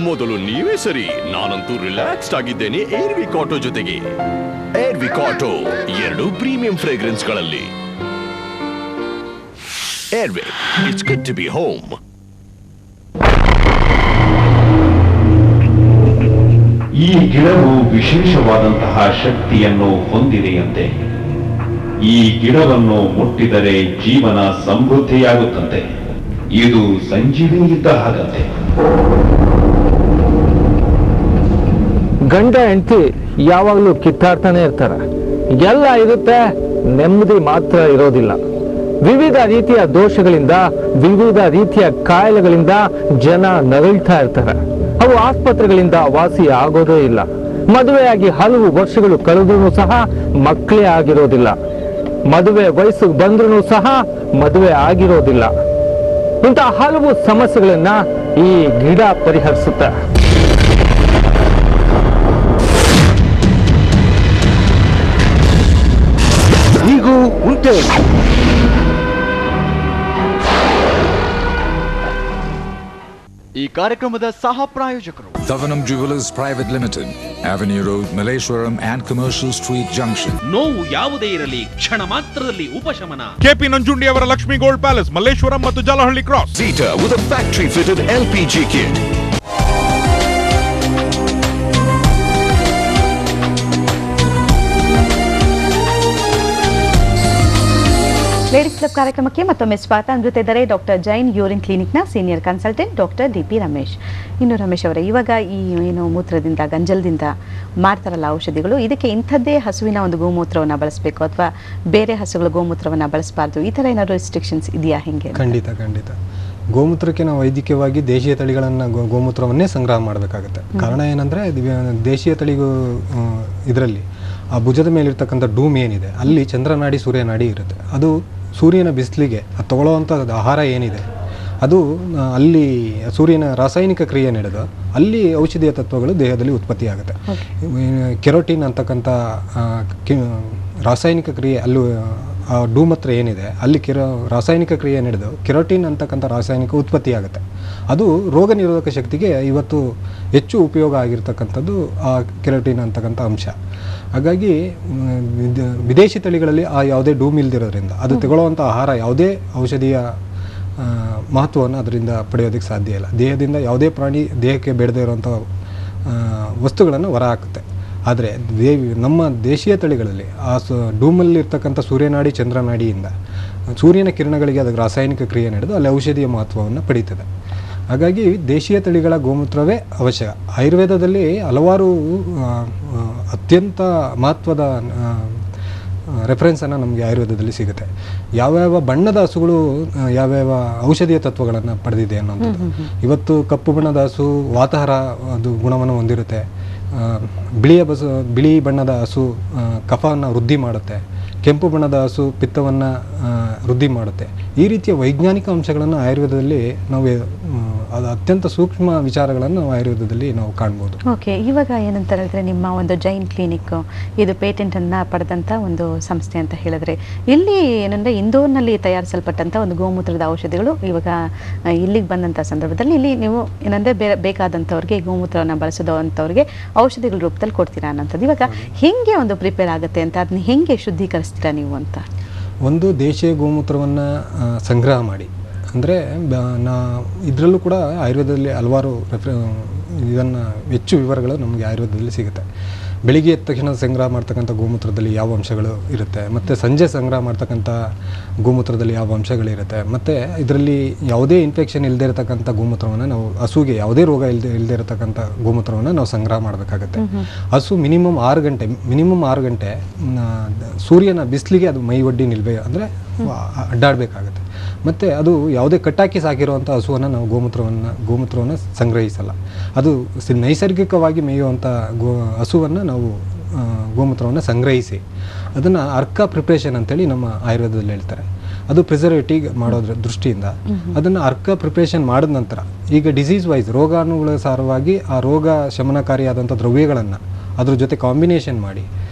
Speaker 15: ಮೊದಲು ನೀವೇ ಸರಿ, ನಾನಂತೂ ರಿಲ್ಯಾಕ್ಸ್ಡ್ ಆಗಿದ್ದೇನೆ ಏರ್ವಿಕ್ ಆಟೋ ಜೊತೆಗೆ. ಏರ್ವಿಕ್ ಆಟೋ 2 ಪ್ರೀಮಿಯಂ ಫ್ರೇಗ್ರೆನ್ಸ್ಗಳಲ್ಲಿ. Air Wick, it's good to be home.
Speaker 1: ಈ ಗಿಡವು ವಿಶೇಷವಾದಂತಹ ಶಕ್ತಿಯನ್ನು ಹೊಂದಿದೆಯಂತೆ. ಈ ಗಿಡವನ್ನು ಮುಟ್ಟಿದರೆ ಜೀವನ ಸಮೃದ್ಧಿಯಾಗುತ್ತಂತೆ. ಇದು ಸಂಜೀವಿನಿ ಇದ್ದ ಹಾಗಂತೆ.
Speaker 2: ಗಂಡ ಹೆಂಡತಿ ಯಾವಾಗಲೂ ಕಿತ್ತಾಡ್ತಾನೆ ಇರ್ತಾರೆ. ಎಲ್ಲ ಇರುತ್ತೆ, ನೆಮ್ಮದಿ ಮಾತ್ರ ಇರೋದಿಲ್ಲ. ವಿವಿಧ ರೀತಿಯ ದೋಷಗಳಿಂದ, ವಿವಿಧ ರೀತಿಯ ಕಾಯಿಲೆಗಳಿಂದ ಜನ ನರಳ್ತಾ ಇರ್ತಾರೆ. ಅವು ಆಸ್ಪತ್ರೆಗಳಿಂದ ವಾಸಿ ಆಗೋದೇ ಇಲ್ಲ. ಮದುವೆಯಾಗಿ ಹಲವು ವರ್ಷಗಳು ಕಳೆದ್ರೂ ಸಹ ಮಕ್ಕಳೇ ಆಗಿರೋದಿಲ್ಲ. ಮದುವೆ ವಯಸ್ಸಿಗೆ ಬಂದ್ರೂ ಸಹ ಮದುವೆ ಆಗಿರೋದಿಲ್ಲ. ಇಂತಹ ಹಲವು ಸಮಸ್ಯೆಗಳನ್ನ ಈ ಗಿಡ ಪರಿಹರಿಸುತ್ತೆ.
Speaker 13: ಹೀಗೂ ಉಂಟೆ.
Speaker 3: ಈ ಕಾರ್ಯಕ್ರಮದ ಸಹ ಪ್ರಾಯೋಜಕರು
Speaker 4: Davanam Jewelers Private Limited, Avenue Road, Malleshwaram and Commercial Street Junction.
Speaker 5: ನೋವು ಯಾವುದೇ ಇರಲಿ ಕ್ಷಣ ಮಾತ್ರದಲ್ಲಿ ಉಪಶಮನ.
Speaker 6: ಕೆಪಿ ನಂಜುಂಡಿ ಅವರ ಲಕ್ಷ್ಮಿ ಗೋಲ್ಡ್ ಪ್ಯಾಲೇಸ್, ಮಲ್ಲೇಶ್ವರಂ ಮತ್ತು Jalahalli Cross.
Speaker 7: Zeta with a factory-fitted LPG kit.
Speaker 9: Ladies Club ಕಾರ್ಯಕ್ರಮಕ್ಕೆ ಮತ್ತೊಮ್ಮೆ ಸ್ವಾಗತ. ಜೊತೆ ಇದ್ದಾರೆ ಡಾಕ್ಟರ್ ಜೈನ್ ಯೂರಿನ್ ಕ್ಲಿನಿಕ್ನ senior consultant doctor DP Ramesh. ಇನ್ನು ರಮೇಶ್ ಅವರೇ, ಇವಾಗ ಈ ಏನು ಮೂತ್ರದಿಂದ, ಗಂಜಲದಿಂದ ಮಾಡ್ತಾರಲ್ಲ ಔಷಧಿಗಳು, ಇದಕ್ಕೆ ಇಂಥದ್ದೇ ಹಸುವಿನ ಒಂದು ಗೋಮೂತ್ರವನ್ನು ಬಳಸಬೇಕು ಅಥವಾ ಬೇರೆ ಹಸುಗಳ ಗೋಮೂತ್ರವನ್ನು ಬಳಸಬಾರ್ದು, ಈ ಥರ ಏನಾದರೂ ರಿಸ್ಟ್ರಿಕ್ಷನ್ಸ್ ಇದೆಯಾ? ಹೆಂಗೆ?
Speaker 12: ಖಂಡಿತ ಗೋಮೂತ್ರಕ್ಕೆ ನಾವು ವೈದ್ಯಕೀಯವಾಗಿ ದೇಶೀಯ ತಳಿಗಳನ್ನು ಗೋಮೂತ್ರವನ್ನೇ ಸಂಗ್ರಹ ಮಾಡಬೇಕಾಗುತ್ತೆ. ಕಾರಣ ಏನಂದರೆ ದೇಶೀಯ ತಳಿಗೂ ಇದರಲ್ಲಿ ಆ ಭುಜದ ಮೇಲಿರ್ತಕ್ಕಂಥ ಡೂಮ್ ಏನಿದೆ, ಅಲ್ಲಿ ಚಂದ್ರನಾಡಿ ಸೂರ್ಯನಾಡಿ ಇರುತ್ತೆ. ಅದು ಸೂರ್ಯನ ಬಿಸಿಲಿಗೆ ಅದು ತಗೊಳ್ಳೋವಂಥ ಆಹಾರ ಏನಿದೆ, ಅದು ಅಲ್ಲಿ ಸೂರ್ಯನ ರಾಸಾಯನಿಕ ಕ್ರಿಯೆ ನಡೆದು ಅಲ್ಲಿ ಔಷಧೀಯ ತತ್ವಗಳು ದೇಹದಲ್ಲಿ ಉತ್ಪತ್ತಿ ಆಗುತ್ತೆ. ಕೆರೋಟಿನ್ ಅಂತಕ್ಕಂಥ ರಾಸಾಯನಿಕ ಕ್ರಿಯೆ ಅಲ್ಲೂ ಆ ಡೂಮ್ ಹತ್ರ ಏನಿದೆ, ಅಲ್ಲಿ ರಾಸಾಯನಿಕ ಕ್ರಿಯೆ ನಡೆದು ಕೆರೋಟಿನ್ ಅಂತಕ್ಕಂಥ ರಾಸಾಯನಿಕ ಉತ್ಪತ್ತಿ ಆಗುತ್ತೆ. ಅದು ರೋಗ ನಿರೋಧಕ ಶಕ್ತಿಗೆ ಇವತ್ತು ಹೆಚ್ಚು ಉಪಯೋಗ ಆಗಿರ್ತಕ್ಕಂಥದ್ದು ಆ ಕೆರೋಟಿನ್ ಅಂತಕ್ಕಂಥ ಅಂಶ. ಹಾಗಾಗಿ ವಿದೇಶಿ ತಳಿಗಳಲ್ಲಿ ಆ ಯಾವುದೇ ಡೂಮ್ ಇಲ್ದಿರೋದ್ರಿಂದ ಅದು ತಗೊಳ್ಳುವಂಥ ಆಹಾರ ಯಾವುದೇ ಔಷಧಿಯ ಮಹತ್ವವನ್ನು ಅದರಿಂದ ಪಡೆಯೋದಕ್ಕೆ ಸಾಧ್ಯ ಇಲ್ಲ. ದೇಹದಿಂದ ಯಾವುದೇ ಪ್ರಾಣಿ ದೇಹಕ್ಕೆ ಬೇಡದೇ ಇರುವಂಥ ವಸ್ತುಗಳನ್ನು ಹೊರ ಹಾಕುತ್ತೆ. ಆದರೆ ನಮ್ಮ ದೇಶೀಯ ತಳಿಗಳಲ್ಲಿ ಆ ಡೂಮಲ್ಲಿ ಇರ್ತಕ್ಕಂಥ ಸೂರ್ಯನಾಡಿ ಚಂದ್ರನಾಡಿಯಿಂದ ಸೂರ್ಯನ ಕಿರಣಗಳಿಗೆ ಅದಕ್ಕೆ ರಾಸಾಯನಿಕ ಕ್ರಿಯೆ ನಡೆದು ಅಲ್ಲಿ ಔಷಧಿಯ ಮಹತ್ವವನ್ನು ಪಡೀತದೆ. ಹಾಗಾಗಿ ದೇಶೀಯ ತಳಿಗಳ ಗೋಮೂತ್ರವೇ ಅವಶ್ಯಕ. ಆಯುರ್ವೇದದಲ್ಲಿ ಹಲವಾರು ಅತ್ಯಂತ ಮಹತ್ವದ ರೆಫರೆನ್ಸನ್ನು ನಮಗೆ ಆಯುರ್ವೇದದಲ್ಲಿ ಸಿಗುತ್ತೆ. ಯಾವ್ಯಾವ ಬಣ್ಣದ ಹಸುಗಳು ಯಾವ್ಯಾವ ಔಷಧೀಯ ತತ್ವಗಳನ್ನು ಪಡೆದಿದೆ ಅನ್ನೋಂಥದ್ದು. ಇವತ್ತು ಕಪ್ಪು ಬಣ್ಣದ ಹಸು ವಾತಾಹಾರ ಅದು ಗುಣವನ್ನು ಹೊಂದಿರುತ್ತೆ. ಬಿಳಿ ಬಣ್ಣದ ಹಸು ಕಫವನ್ನು ವೃದ್ಧಿ ಮಾಡುತ್ತೆ. ಕೆಂಪು ಬಣ್ಣದ ಹಸು ಪಿತ್ತವನ್ನು ವೃದ್ಧಿ ಮಾಡುತ್ತೆ. ಈ ರೀತಿಯ ವೈಜ್ಞಾನಿಕ ಅಂಶಗಳನ್ನು ಆಯುರ್ವೇದದಲ್ಲಿ ನಾವು ಅದು ಅತ್ಯಂತ ಸೂಕ್ಷ್ಮ ವಿಚಾರಗಳನ್ನು ನಾವು ಆಯುರ್ವೇದದಲ್ಲಿ ನಾವು ಕಾಣ್ಬೋದು.
Speaker 9: ಓಕೆ, ಇವಾಗ ಏನಂತ ಹೇಳಿದ್ರೆ ನಿಮ್ಮ ಒಂದು ಜೈನ್ ಕ್ಲಿನಿಕ್ ಇದು ಪೇಟೆಂಟನ್ನು ಪಡೆದಂಥ ಒಂದು ಸಂಸ್ಥೆ ಅಂತ ಹೇಳಿದ್ರೆ, ಇಲ್ಲಿ ಏನಂದರೆ ಇಂದೋರ್ನಲ್ಲಿ ತಯಾರಿಸಲ್ಪಟ್ಟಂಥ ಒಂದು ಗೋಮೂತ್ರದ ಔಷಧಿಗಳು ಇವಾಗ ಇಲ್ಲಿಗೆ ಬಂದಂಥ ಸಂದರ್ಭದಲ್ಲಿ ಇಲ್ಲಿ ನೀವು ಏನಂದರೆ ಬೇಕಾದಂಥವ್ರಿಗೆ ಗೋಮೂತ್ರವನ್ನು ಬಳಸೋದಂಥವ್ರಿಗೆ ಔಷಧಿಗಳ ರೂಪದಲ್ಲಿ ಕೊಡ್ತೀರಾ ಅನ್ನೋಂಥದ್ದು. ಇವಾಗ ಹೇಗೆ ಒಂದು ಪ್ರಿಪೇರ್ ಆಗುತ್ತೆ ಅಂತ, ಅದನ್ನ ಹೇಗೆ ಶುದ್ಧೀಕರಿಸ್ತೀರಾ ನೀವು ಅಂತ?
Speaker 12: ಒಂದು ದೇಶೀಯ ಗೋಮೂತ್ರವನ್ನು ಸಂಗ್ರಹ ಮಾಡಿ, ಅಂದರೆ ಇದರಲ್ಲೂ ಕೂಡ ಆಯುರ್ವೇದದಲ್ಲಿ ಹಲವಾರು ಇದನ್ನು ಹೆಚ್ಚು ವಿವರಗಳು ನಮಗೆ ಆಯುರ್ವೇದದಲ್ಲಿ ಸಿಗುತ್ತೆ. ಬೆಳಿಗ್ಗೆ ಎದ್ದ ತಕ್ಷಣ ಸಂಗ್ರಹ ಮಾಡ್ತಕ್ಕಂಥ ಗೋಮೂತ್ರದಲ್ಲಿ ಯಾವ ಅಂಶಗಳು ಇರುತ್ತೆ, ಮತ್ತು ಸಂಜೆ ಸಂಗ್ರಹ ಮಾಡ್ತಕ್ಕಂಥ ಗೋಮೂತ್ರದಲ್ಲಿ ಯಾವ ಅಂಶಗಳಿರುತ್ತೆ, ಮತ್ತು ಇದರಲ್ಲಿ ಯಾವುದೇ ಇನ್ಫೆಕ್ಷನ್ ಇಲ್ಲದೆ ಇರತಕ್ಕಂಥ ಗೋಮೂತ್ರವನ್ನು ನಾವು ಹಸುಗೆ ಯಾವುದೇ ರೋಗ ಇಲ್ಲದೆ ಇರತಕ್ಕಂಥ ಗೋಮೂತ್ರವನ್ನು ನಾವು ಸಂಗ್ರಹ ಮಾಡಬೇಕಾಗತ್ತೆ. ಹಸು ಮಿನಿಮಮ್ 6 ಗಂಟೆ ಸೂರ್ಯನ ಬಿಸಿಲಿಗೆ ಅದು ಮೈ ಒಡ್ಡಿ ನಿಲ್ಬೇಕು, ಅಂದರೆ ಅಡ್ಡಾಡಬೇಕಾಗತ್ತೆ. ಮತ್ತು ಅದು ಯಾವುದೇ ಕಟ್ಟಾಕಿ ಸಾಕಿರುವಂಥ ಹಸುವನ್ನು ನಾವು ಗೋಮೂತ್ರವನ್ನು ಸಂಗ್ರಹಿಸಲ್ಲ. ಅದು ನೈಸರ್ಗಿಕವಾಗಿ ಮೇಯುವಂಥ ಹಸುವನ್ನು ನಾವು ಗೋಮೂತ್ರವನ್ನು ಸಂಗ್ರಹಿಸಿ ಅದನ್ನು ಅರ್ಕ ಪ್ರಿಪ್ರೇಷನ್ ಅಂತೇಳಿ ನಮ್ಮ ಆಯುರ್ವೇದದಲ್ಲಿ ಹೇಳ್ತಾರೆ. ಅದು ಪ್ರಿಸರ್ವೇಟಿವ್ ಮಾಡೋದ್ರ ದೃಷ್ಟಿಯಿಂದ ಅದನ್ನು ಅರ್ಕ ಪ್ರಿಪ್ರೇಷನ್ ಮಾಡಿದ ನಂತರ ಈಗ ಡಿಸೀಸ್ ವೈಸ್ ರೋಗಾನುಸಾರವಾಗಿ ಆ ರೋಗ ಶಮನಕಾರಿಯಾದಂಥ ದ್ರವ್ಯಗಳನ್ನು ಅದ್ರ ಜೊತೆ ಕಾಂಬಿನೇಷನ್ ಮಾಡಿ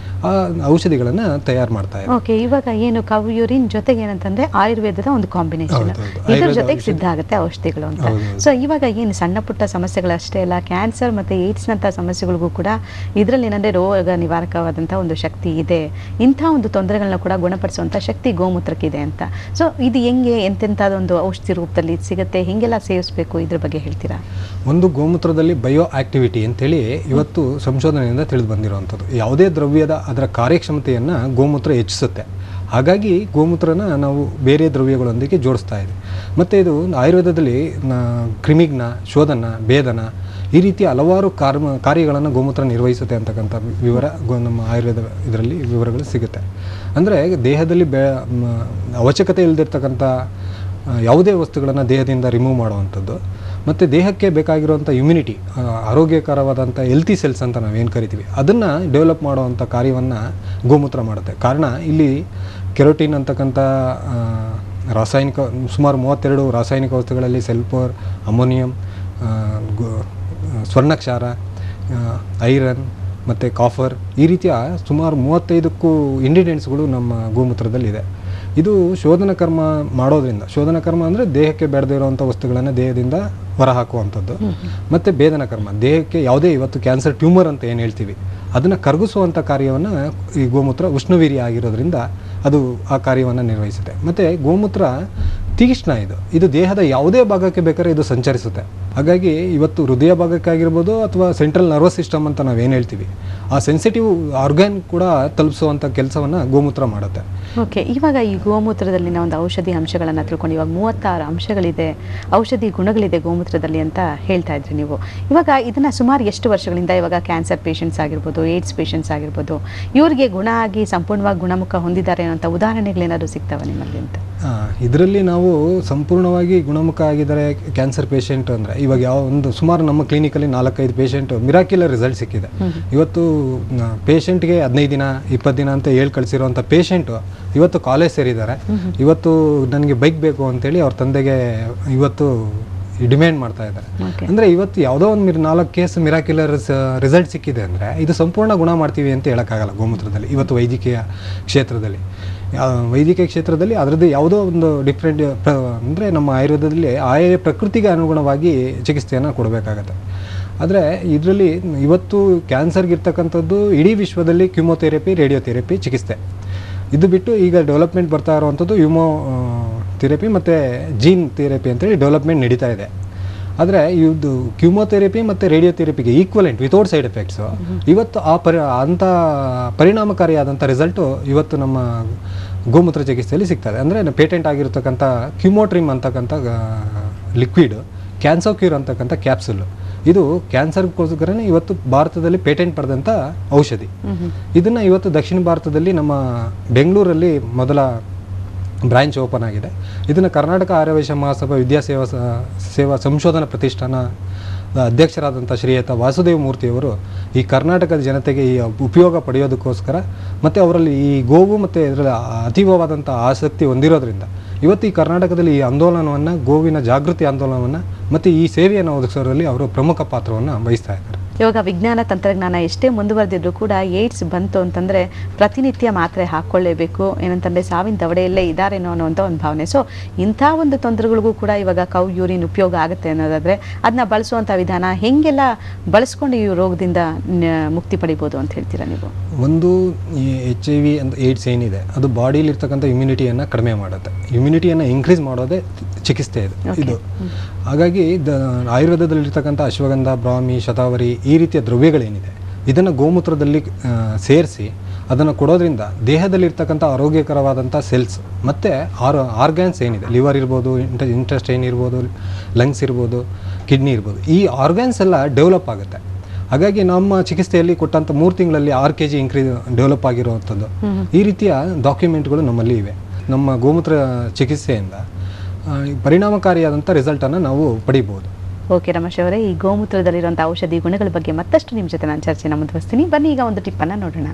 Speaker 12: ಆ ಔಷಧಿಗಳನ್ನು ತಯಾರು ಮಾಡ್ತಾ ಇದ್ದಾರೆ.
Speaker 9: ಓಕೆ, ಇವಾಗ ಏನು ಕವ್ ಯೂರಿನ್ ಜೊತೆಗೆ ಏನಂತಂದ್ರೆ ಆಯುರ್ವೇದದ ಒಂದು ಕಾಂಬಿನೇಷನ್, ಇದ್ರ ಜೊತೆಗೆ ಸಿದ್ಧ ಆಗುತ್ತೆ ಔಷಧಿಗಳು ಅಂತ. ಸೊ ಇವಾಗ ಏನು ಸಣ್ಣ ಪುಟ್ಟ ಸಮಸ್ಯೆಗಳಷ್ಟೇ ಅಲ್ಲ, ಕ್ಯಾನ್ಸರ್ ಮತ್ತು ಏಡ್ಸ್ ನಂತಹ ಸಮಸ್ಯೆಗಳಿಗೂ ಕೂಡ ಇದರಲ್ಲಿ ಏನಂದ್ರೆ ರೋಗ ನಿವಾರಕವಾದಂಥ ಒಂದು ಶಕ್ತಿ ಇದೆ, ಇಂಥ ಒಂದು ತೊಂದರೆಗಳನ್ನ ಕೂಡ ಗುಣಪಡಿಸುವಂಥ ಶಕ್ತಿ ಗೋಮೂತ್ರಕ್ಕಿದೆ ಅಂತ. ಸೊ ಇದು ಹೆಂಗೆ ಎಂತೆಂಥದೊಂದು ಔಷಧಿ ರೂಪದಲ್ಲಿ ಸಿಗುತ್ತೆ, ಹಿಂಗೆಲ್ಲ ಸೇವಿಸಬೇಕು, ಇದ್ರ ಬಗ್ಗೆ ಹೇಳ್ತೀರಾ?
Speaker 12: ಒಂದು ಗೋಮೂತ್ರದಲ್ಲಿ ಬಯೋ ಆಕ್ಟಿವಿಟಿ ಅಂತೇಳಿ ಇವತ್ತು ಸಂಶೋಧನೆಯಿಂದ ತಿಳಿದು ಬಂದಿರುವಂಥದ್ದು. ಯಾವುದೇ ದ್ರವ್ಯದ ಅದರ ಕಾರ್ಯಕ್ಷಮತೆಯನ್ನು ಗೋಮೂತ್ರ ಹೆಚ್ಚಿಸುತ್ತೆ. ಹಾಗಾಗಿ ಗೋಮೂತ್ರನ ನಾವು ಬೇರೆ ದ್ರವ್ಯಗಳೊಂದಿಗೆ ಜೋಡಿಸ್ತಾ ಇದೆ. ಮತ್ತು ಇದು ಆಯುರ್ವೇದದಲ್ಲಿ ಕ್ರಿಮಿಗ್ನ, ಶೋಧನ, ಭೇದನ ಈ ರೀತಿ ಹಲವಾರು ಕಾರ್ಯಗಳನ್ನು ಗೋಮೂತ್ರ ನಿರ್ವಹಿಸುತ್ತೆ ಅಂತಕ್ಕಂಥ ವಿವರ ನಮ್ಮ ಆಯುರ್ವೇದ ಇದರಲ್ಲಿ ವಿವರಗಳು ಸಿಗುತ್ತೆ. ಅಂದರೆ ದೇಹದಲ್ಲಿ ಅವಶ್ಯಕತೆ ಇಲ್ಲದಿರ್ತಕ್ಕಂಥ ಯಾವುದೇ ವಸ್ತುಗಳನ್ನು ದೇಹದಿಂದ ರಿಮೂವ್ ಮಾಡುವಂಥದ್ದು, ಮತ್ತು ದೇಹಕ್ಕೆ ಬೇಕಾಗಿರುವಂಥ ಇಮ್ಯುನಿಟಿ, ಆರೋಗ್ಯಕರವಾದಂಥ ಹೆಲ್ತಿ ಸೆಲ್ಸ್ ಅಂತ ನಾವೇನು ಕರಿತೀವಿ, ಅದನ್ನು ಡೆವಲಪ್ ಮಾಡುವಂಥ ಕಾರ್ಯವನ್ನು ಗೋಮೂತ್ರ ಮಾಡುತ್ತೆ. ಕಾರಣ ಇಲ್ಲಿ ಕೆರೋಟಿನ್ ಅಂತಕ್ಕಂಥ ರಾಸಾಯನಿಕ ಸುಮಾರು 32 ರಾಸಾಯನಿಕ ವಸ್ತುಗಳಲ್ಲಿ ಸಲ್ಫರ್, ಅಮೋನಿಯಂ, ಸ್ವರ್ಣಕ್ಷಾರ, ಐರನ್ ಮತ್ತು ಕಾಫರ್ ಈ ರೀತಿಯ ಸುಮಾರು 35ಕ್ಕೂ ಇಂಗ್ರೀಡಿಯೆಂಟ್ಸ್ಗಳು ನಮ್ಮ ಗೋಮೂತ್ರದಲ್ಲಿದೆ. ಇದು ಶೋಧನ ಕರ್ಮ ಮಾಡೋದ್ರಿಂದ, ಶೋಧನ ಕರ್ಮ ಅಂದರೆ ದೇಹಕ್ಕೆ ಬೇಡದೇ ಇರುವಂಥ ವಸ್ತುಗಳನ್ನು ದೇಹದಿಂದ ಹೊರಹಾಕುವಂಥದ್ದು, ಮತ್ತು ಭೇದನ ಕರ್ಮ ದೇಹಕ್ಕೆ ಯಾವುದೇ ಇವತ್ತು ಕ್ಯಾನ್ಸರ್ ಟ್ಯೂಮರ್ ಅಂತ ಏನು ಹೇಳ್ತೀವಿ ಅದನ್ನು ಕರಗಿಸುವಂಥ ಕಾರ್ಯವನ್ನು ಈ ಗೋಮೂತ್ರ ಉಷ್ಣವೀರ್ಯ ಆಗಿರೋದ್ರಿಂದ ಅದು ಆ ಕಾರ್ಯವನ್ನು ನಿರ್ವಹಿಸುತ್ತೆ. ಮತ್ತು ಗೋಮೂತ್ರ ತೀಕ್ಷ್ಣ, ಇದು ದೇಹದ ಯಾವುದೇ ಭಾಗಕ್ಕೆ ಬೇಕಾದ್ರೆ ಇದು ಸಂಚರಿಸುತ್ತೆ. ಹಾಗಾಗಿ ಇವತ್ತು ಹೃದಯ ಭಾಗಕ್ಕಾಗಿರ್ಬೋದು ಅಥವಾ ಸೆಂಟ್ರಲ್ ನರ್ವಸ್ ಸಿಸ್ಟಮ್ ಅಂತ ನಾವೇನು ಹೇಳ್ತೀವಿ ಆ ಸೆನ್ಸಿಟಿವ್ ಆರ್ಗನ್ ಕೂಡ ತಲುಪಿಸುವಂಥ ಕೆಲಸವನ್ನು ಗೋಮೂತ್ರ ಮಾಡುತ್ತೆ.
Speaker 9: ಓಕೆ, ಇವಾಗ ಈ ಗೋಮೂತ್ರದಲ್ಲಿನ ಒಂದು ಔಷಧಿ ಅಂಶಗಳನ್ನು ತಿಳ್ಕೊಂಡು ಇವಾಗ 36 ಅಂಶಗಳಿದೆ, ಔಷಧಿ ಗುಣಗಳಿದೆ ಗೋಮೂತ್ರದಲ್ಲಿ ಅಂತ ಹೇಳ್ತಾ ಇದ್ರಿ ನೀವು. ಇವಾಗ ಇದನ್ನು ಸುಮಾರು ಎಷ್ಟು ವರ್ಷಗಳಿಂದ ಇವಾಗ ಕ್ಯಾನ್ಸರ್ ಪೇಷಂಟ್ಸ್ ಆಗಿರ್ಬೋದು, ಏಡ್ಸ್ ಪೇಷಂಟ್ಸ್ ಆಗಿರ್ಬೋದು, ಇವರಿಗೆ ಗುಣ ಆಗಿ ಸಂಪೂರ್ಣವಾಗಿ ಗುಣಮುಖ ಹೊಂದಿದ್ದಾರೆ ಅನ್ನೋಂಥ ಉದಾಹರಣೆಗಳೇನಾದರೂ ಸಿಗ್ತವೆ ನಿಮ್ಮಲ್ಲಿ ಅಂತ?
Speaker 12: ಇದರಲ್ಲಿ ನಾವು ಸಂಪೂರ್ಣವಾಗಿ ಗುಣಮುಖ ಆಗಿದ್ದಾರೆ ಕ್ಯಾನ್ಸರ್ ಪೇಷಂಟ್ ಅಂದರೆ ಇವಾಗ ಸುಮಾರು ನಮ್ಮ ಕ್ಲಿನಿಕಲ್ಲಿ 4-5 ಪೇಷಂಟ್ ಮಿರಾಕ್ಯುಲರ್ ರಿಸಲ್ಟ್ ಸಿಕ್ಕಿದೆ. ಇವತ್ತು ಪೇಷಂಟ್ಗೆ 15 ದಿನ 20 ದಿನ ಅಂತ ಹೇಳಿ ಕಳಿಸಿರುವಂಥ ಪೇಷಂಟು ಇವತ್ತು ಕಾಲೇಜ್ ಸೇರಿದ್ದಾರೆ. ಇವತ್ತು ನನಗೆ ಬೈಕ್ ಬೇಕು ಅಂತೇಳಿ ಅವ್ರ ತಂದೆಗೆ ಇವತ್ತು ಡಿಮ್ಯಾಂಡ್ ಮಾಡ್ತಾ ಇದ್ದಾರೆ. ಅಂದರೆ ಇವತ್ತು ಯಾವುದೋ ಒಂದು 4 ಕೇಸ್ ಮಿರಾಕ್ಯುಲರ್ ರಿಸಲ್ಟ್ ಸಿಕ್ಕಿದೆ ಅಂದರೆ ಇದು ಸಂಪೂರ್ಣ ಗುಣ ಮಾಡ್ತೀವಿ ಅಂತ ಹೇಳೋಕ್ಕಾಗಲ್ಲ ಗೋಮೂತ್ರದಲ್ಲಿ. ಇವತ್ತು ವೈದ್ಯಕೀಯ ಕ್ಷೇತ್ರದಲ್ಲಿ ಅದರದ್ದು ಯಾವುದೋ ಒಂದು ಡಿಫ್ರೆಂಟ್ ಅಂದರೆ ನಮ್ಮ ಆಯುರ್ವೇದದಲ್ಲಿ ಆಯಾ ಪ್ರಕೃತಿಗೆ ಅನುಗುಣವಾಗಿ ಚಿಕಿತ್ಸೆಯನ್ನು ಕೊಡಬೇಕಾಗತ್ತೆ. ಆದರೆ ಇದರಲ್ಲಿ ಇವತ್ತು ಕ್ಯಾನ್ಸರ್ಗಿರ್ತಕ್ಕಂಥದ್ದು ಇಡೀ ವಿಶ್ವದಲ್ಲಿ ಕ್ಯೂಮೋಥೆರಪಿ, ರೇಡಿಯೋಥೆರಪಿ ಚಿಕಿತ್ಸೆ. ಇದು ಬಿಟ್ಟು ಈಗ ಡೆವಲಪ್ಮೆಂಟ್ ಬರ್ತಾ ಇರುವಂಥದ್ದು ಥೆರಪಿ ಮತ್ತು ಜೀನ್ ಥೆರಪಿ ಅಂತೇಳಿ ಡೆವಲಪ್ಮೆಂಟ್ ನಡೀತಾ ಇದೆ. ಆದರೆ ಇದು ಕ್ಯೂಮೋಥೆರಪಿ ಮತ್ತು ರೇಡಿಯೋಥೆರಪಿಗೆ ಈಕ್ವಲೆಂಟ್ ವಿತೌಟ್ ಸೈಡ್ ಎಫೆಕ್ಟ್ಸು ಇವತ್ತು ಅಂಥ ಪರಿಣಾಮಕಾರಿಯಾದಂಥ ರಿಸಲ್ಟು ಇವತ್ತು ನಮ್ಮ ಗೋಮೂತ್ರ ಚಿಕಿತ್ಸೆಯಲ್ಲಿ ಸಿಗ್ತದೆ. ಅಂದರೆ ಪೇಟೆಂಟ್ ಆಗಿರ್ತಕ್ಕಂಥ ಕ್ಯೂಮೋಟ್ರಿಮ್ ಅಂತಕ್ಕಂಥ ಲಿಕ್ವಿಡ್, ಕ್ಯಾನ್ಸೋಕ್ಯೂರ್ ಅಂತಕ್ಕಂಥ ಕ್ಯಾಪ್ಸುಲ್, ಇದು ಕ್ಯಾನ್ಸರ್ಗೋಸ್ಕರನೇ ಇವತ್ತು ಭಾರತದಲ್ಲಿ ಪೇಟೆಂಟ್ ಪಡೆದಂಥ ಔಷಧಿ. ಇದನ್ನು ಇವತ್ತು ದಕ್ಷಿಣ ಭಾರತದಲ್ಲಿ ನಮ್ಮ ಬೆಂಗಳೂರಲ್ಲಿ ಮೊದಲ ಬ್ರಾಂಚ್ ಓಪನ್ ಆಗಿದೆ. ಇದನ್ನು ಕರ್ನಾಟಕ ಆರ್ಯವೈಶ್ಯ ಮಹಾಸಭಾ ಸೇವಾ ಸಂಶೋಧನಾ ಪ್ರತಿಷ್ಠಾನ ಅಧ್ಯಕ್ಷರಾದಂಥ ಶ್ರೀಯುತ ವಾಸುದೇವ ಮೂರ್ತಿಯವರು ಈ ಕರ್ನಾಟಕದ ಜನತೆಗೆ ಈ ಉಪಯೋಗ ಪಡೆಯೋದಕ್ಕೋಸ್ಕರ ಮತ್ತು ಅವರಲ್ಲಿ ಈ ಗೋವು ಮತ್ತು ಇದರಲ್ಲಿ ಅತೀವವಾದಂಥ ಆಸಕ್ತಿ ಹೊಂದಿರೋದ್ರಿಂದ ಇವತ್ತು ಈ ಕರ್ನಾಟಕದಲ್ಲಿ ಈ ಆಂದೋಲನವನ್ನು, ಗೋವಿನ ಜಾಗೃತಿ ಆಂದೋಲನವನ್ನು ಮತ್ತು ಈ ಸೇವೆಯನ್ನು ಒದಗಿಸೋದ್ರಲ್ಲಿ ಅವರು ಪ್ರಮುಖ ಪಾತ್ರವನ್ನು ವಹಿಸ್ತಾ ಇದ್ದಾರೆ.
Speaker 9: ಇವಾಗ ವಿಜ್ಞಾನ ತಂತ್ರಜ್ಞಾನ ಎಷ್ಟೇ ಮುಂದುವರೆದಿದ್ರು ಕೂಡ ಏಡ್ಸ್ ಬಂತು ಅಂತಂದರೆ ಪ್ರತಿನಿತ್ಯ ಮಾತ್ರೆ ಹಾಕ್ಕೊಳ್ಳೇಬೇಕು, ಏನಂತಂದರೆ ಸಾವಿನ ದವಡೆಯಲ್ಲೇ ಇದ್ದಾರೇನೋ ಅನ್ನೋಂಥ ಒಂದು ಭಾವನೆ. ಸೊ ಇಂಥ ಒಂದು ತೊಂದರೆಗಳಿಗೂ ಕೂಡ ಇವಾಗ ಕೌ ಯೂರಿನ್ ಉಪಯೋಗ ಆಗುತ್ತೆ ಅನ್ನೋದಾದರೆ ಅದನ್ನ ಬಳಸುವಂಥ ವಿಧಾನ ಹೇಗೆಲ್ಲ ಬಳಸ್ಕೊಂಡು ಈ ರೋಗದಿಂದ ಮುಕ್ತಿ ಪಡಿಬೋದು ಅಂತ ಹೇಳ್ತೀರಾ ನೀವು?
Speaker 12: ಒಂದು ಈ HIV ಅಂತ ಏಡ್ಸ್ ಏನಿದೆ ಅದು ಬಾಡಿಲಿರ್ತಕ್ಕಂಥ ಇಮ್ಯುನಿಟಿಯನ್ನು ಕಡಿಮೆ ಮಾಡುತ್ತೆ. ಇಮ್ಯುನಿಟಿಯನ್ನು ಇನ್ಕ್ರೀಸ್ ಮಾಡೋದೇ ಚಿಕಿತ್ಸೆ ಇದು. ಹಾಗಾಗಿ ಆಯುರ್ವೇದದಲ್ಲಿರ್ತಕ್ಕಂಥ ಅಶ್ವಗಂಧ, ಬ್ರಾಹ್ಮಿ, ಶತಾವರಿ ಈ ರೀತಿಯ ದ್ರವ್ಯಗಳೇನಿದೆ ಇದನ್ನು ಗೋಮೂತ್ರದಲ್ಲಿ ಸೇರಿಸಿ ಅದನ್ನು ಕೊಡೋದ್ರಿಂದ ದೇಹದಲ್ಲಿರ್ತಕ್ಕಂಥ ಆರೋಗ್ಯಕರವಾದಂಥ ಸೆಲ್ಸ್ ಮತ್ತು ಆರ್ಗ್ಯಾನ್ಸ್ ಏನಿದೆ, ಲಿವರ್ ಇರ್ಬೋದು, ಇಂಟೆಸ್ಟೈನ್ ಇರ್ಬೋದು, ಲಂಗ್ಸ್ ಇರ್ಬೋದು, ಕಿಡ್ನಿ ಇರ್ಬೋದು, ಈ ಆರ್ಗ್ಯಾನ್ಸ್ ಎಲ್ಲ ಡೆವಲಪ್ ಆಗುತ್ತೆ. ಹಾಗಾಗಿ ನಮ್ಮ ಚಿಕಿತ್ಸೆಯಲ್ಲಿ ಕೊಟ್ಟಂಥ 3 ತಿಂಗಳಲ್ಲಿ 6 kg ಡೆವಲಪ್ ಆಗಿರುವಂಥದ್ದು ಈ ರೀತಿಯ ಡಾಕ್ಯುಮೆಂಟ್ಗಳು ನಮ್ಮಲ್ಲಿ ಇವೆ. ನಮ್ಮ ಗೋಮೂತ್ರ ಚಿಕಿತ್ಸೆಯಿಂದ ಪರಿಣಾಮಕಾರಿಯಾದಂಥ ರಿಸಲ್ಟನ್ನು ನಾವು ಪಡಿಬೋದು.
Speaker 9: ಓಕೆ ರಮೇಶ್ ಅವರೇ, ಈ ಗೋಮೂತ್ರದಲ್ಲಿರುವಂಥ ಔಷಧಿ ಗುಣಗಳ ಬಗ್ಗೆ ಮತ್ತಷ್ಟು ನಿಮ್ಮ ಜೊತೆ ನಾನು ಚರ್ಚೆನ ಮುಂದುವರಿಸ್ತೀನಿ. ಬನ್ನಿ ಈಗ ಒಂದು ಟಿಪ್ಪನ್ನು ನೋಡೋಣ.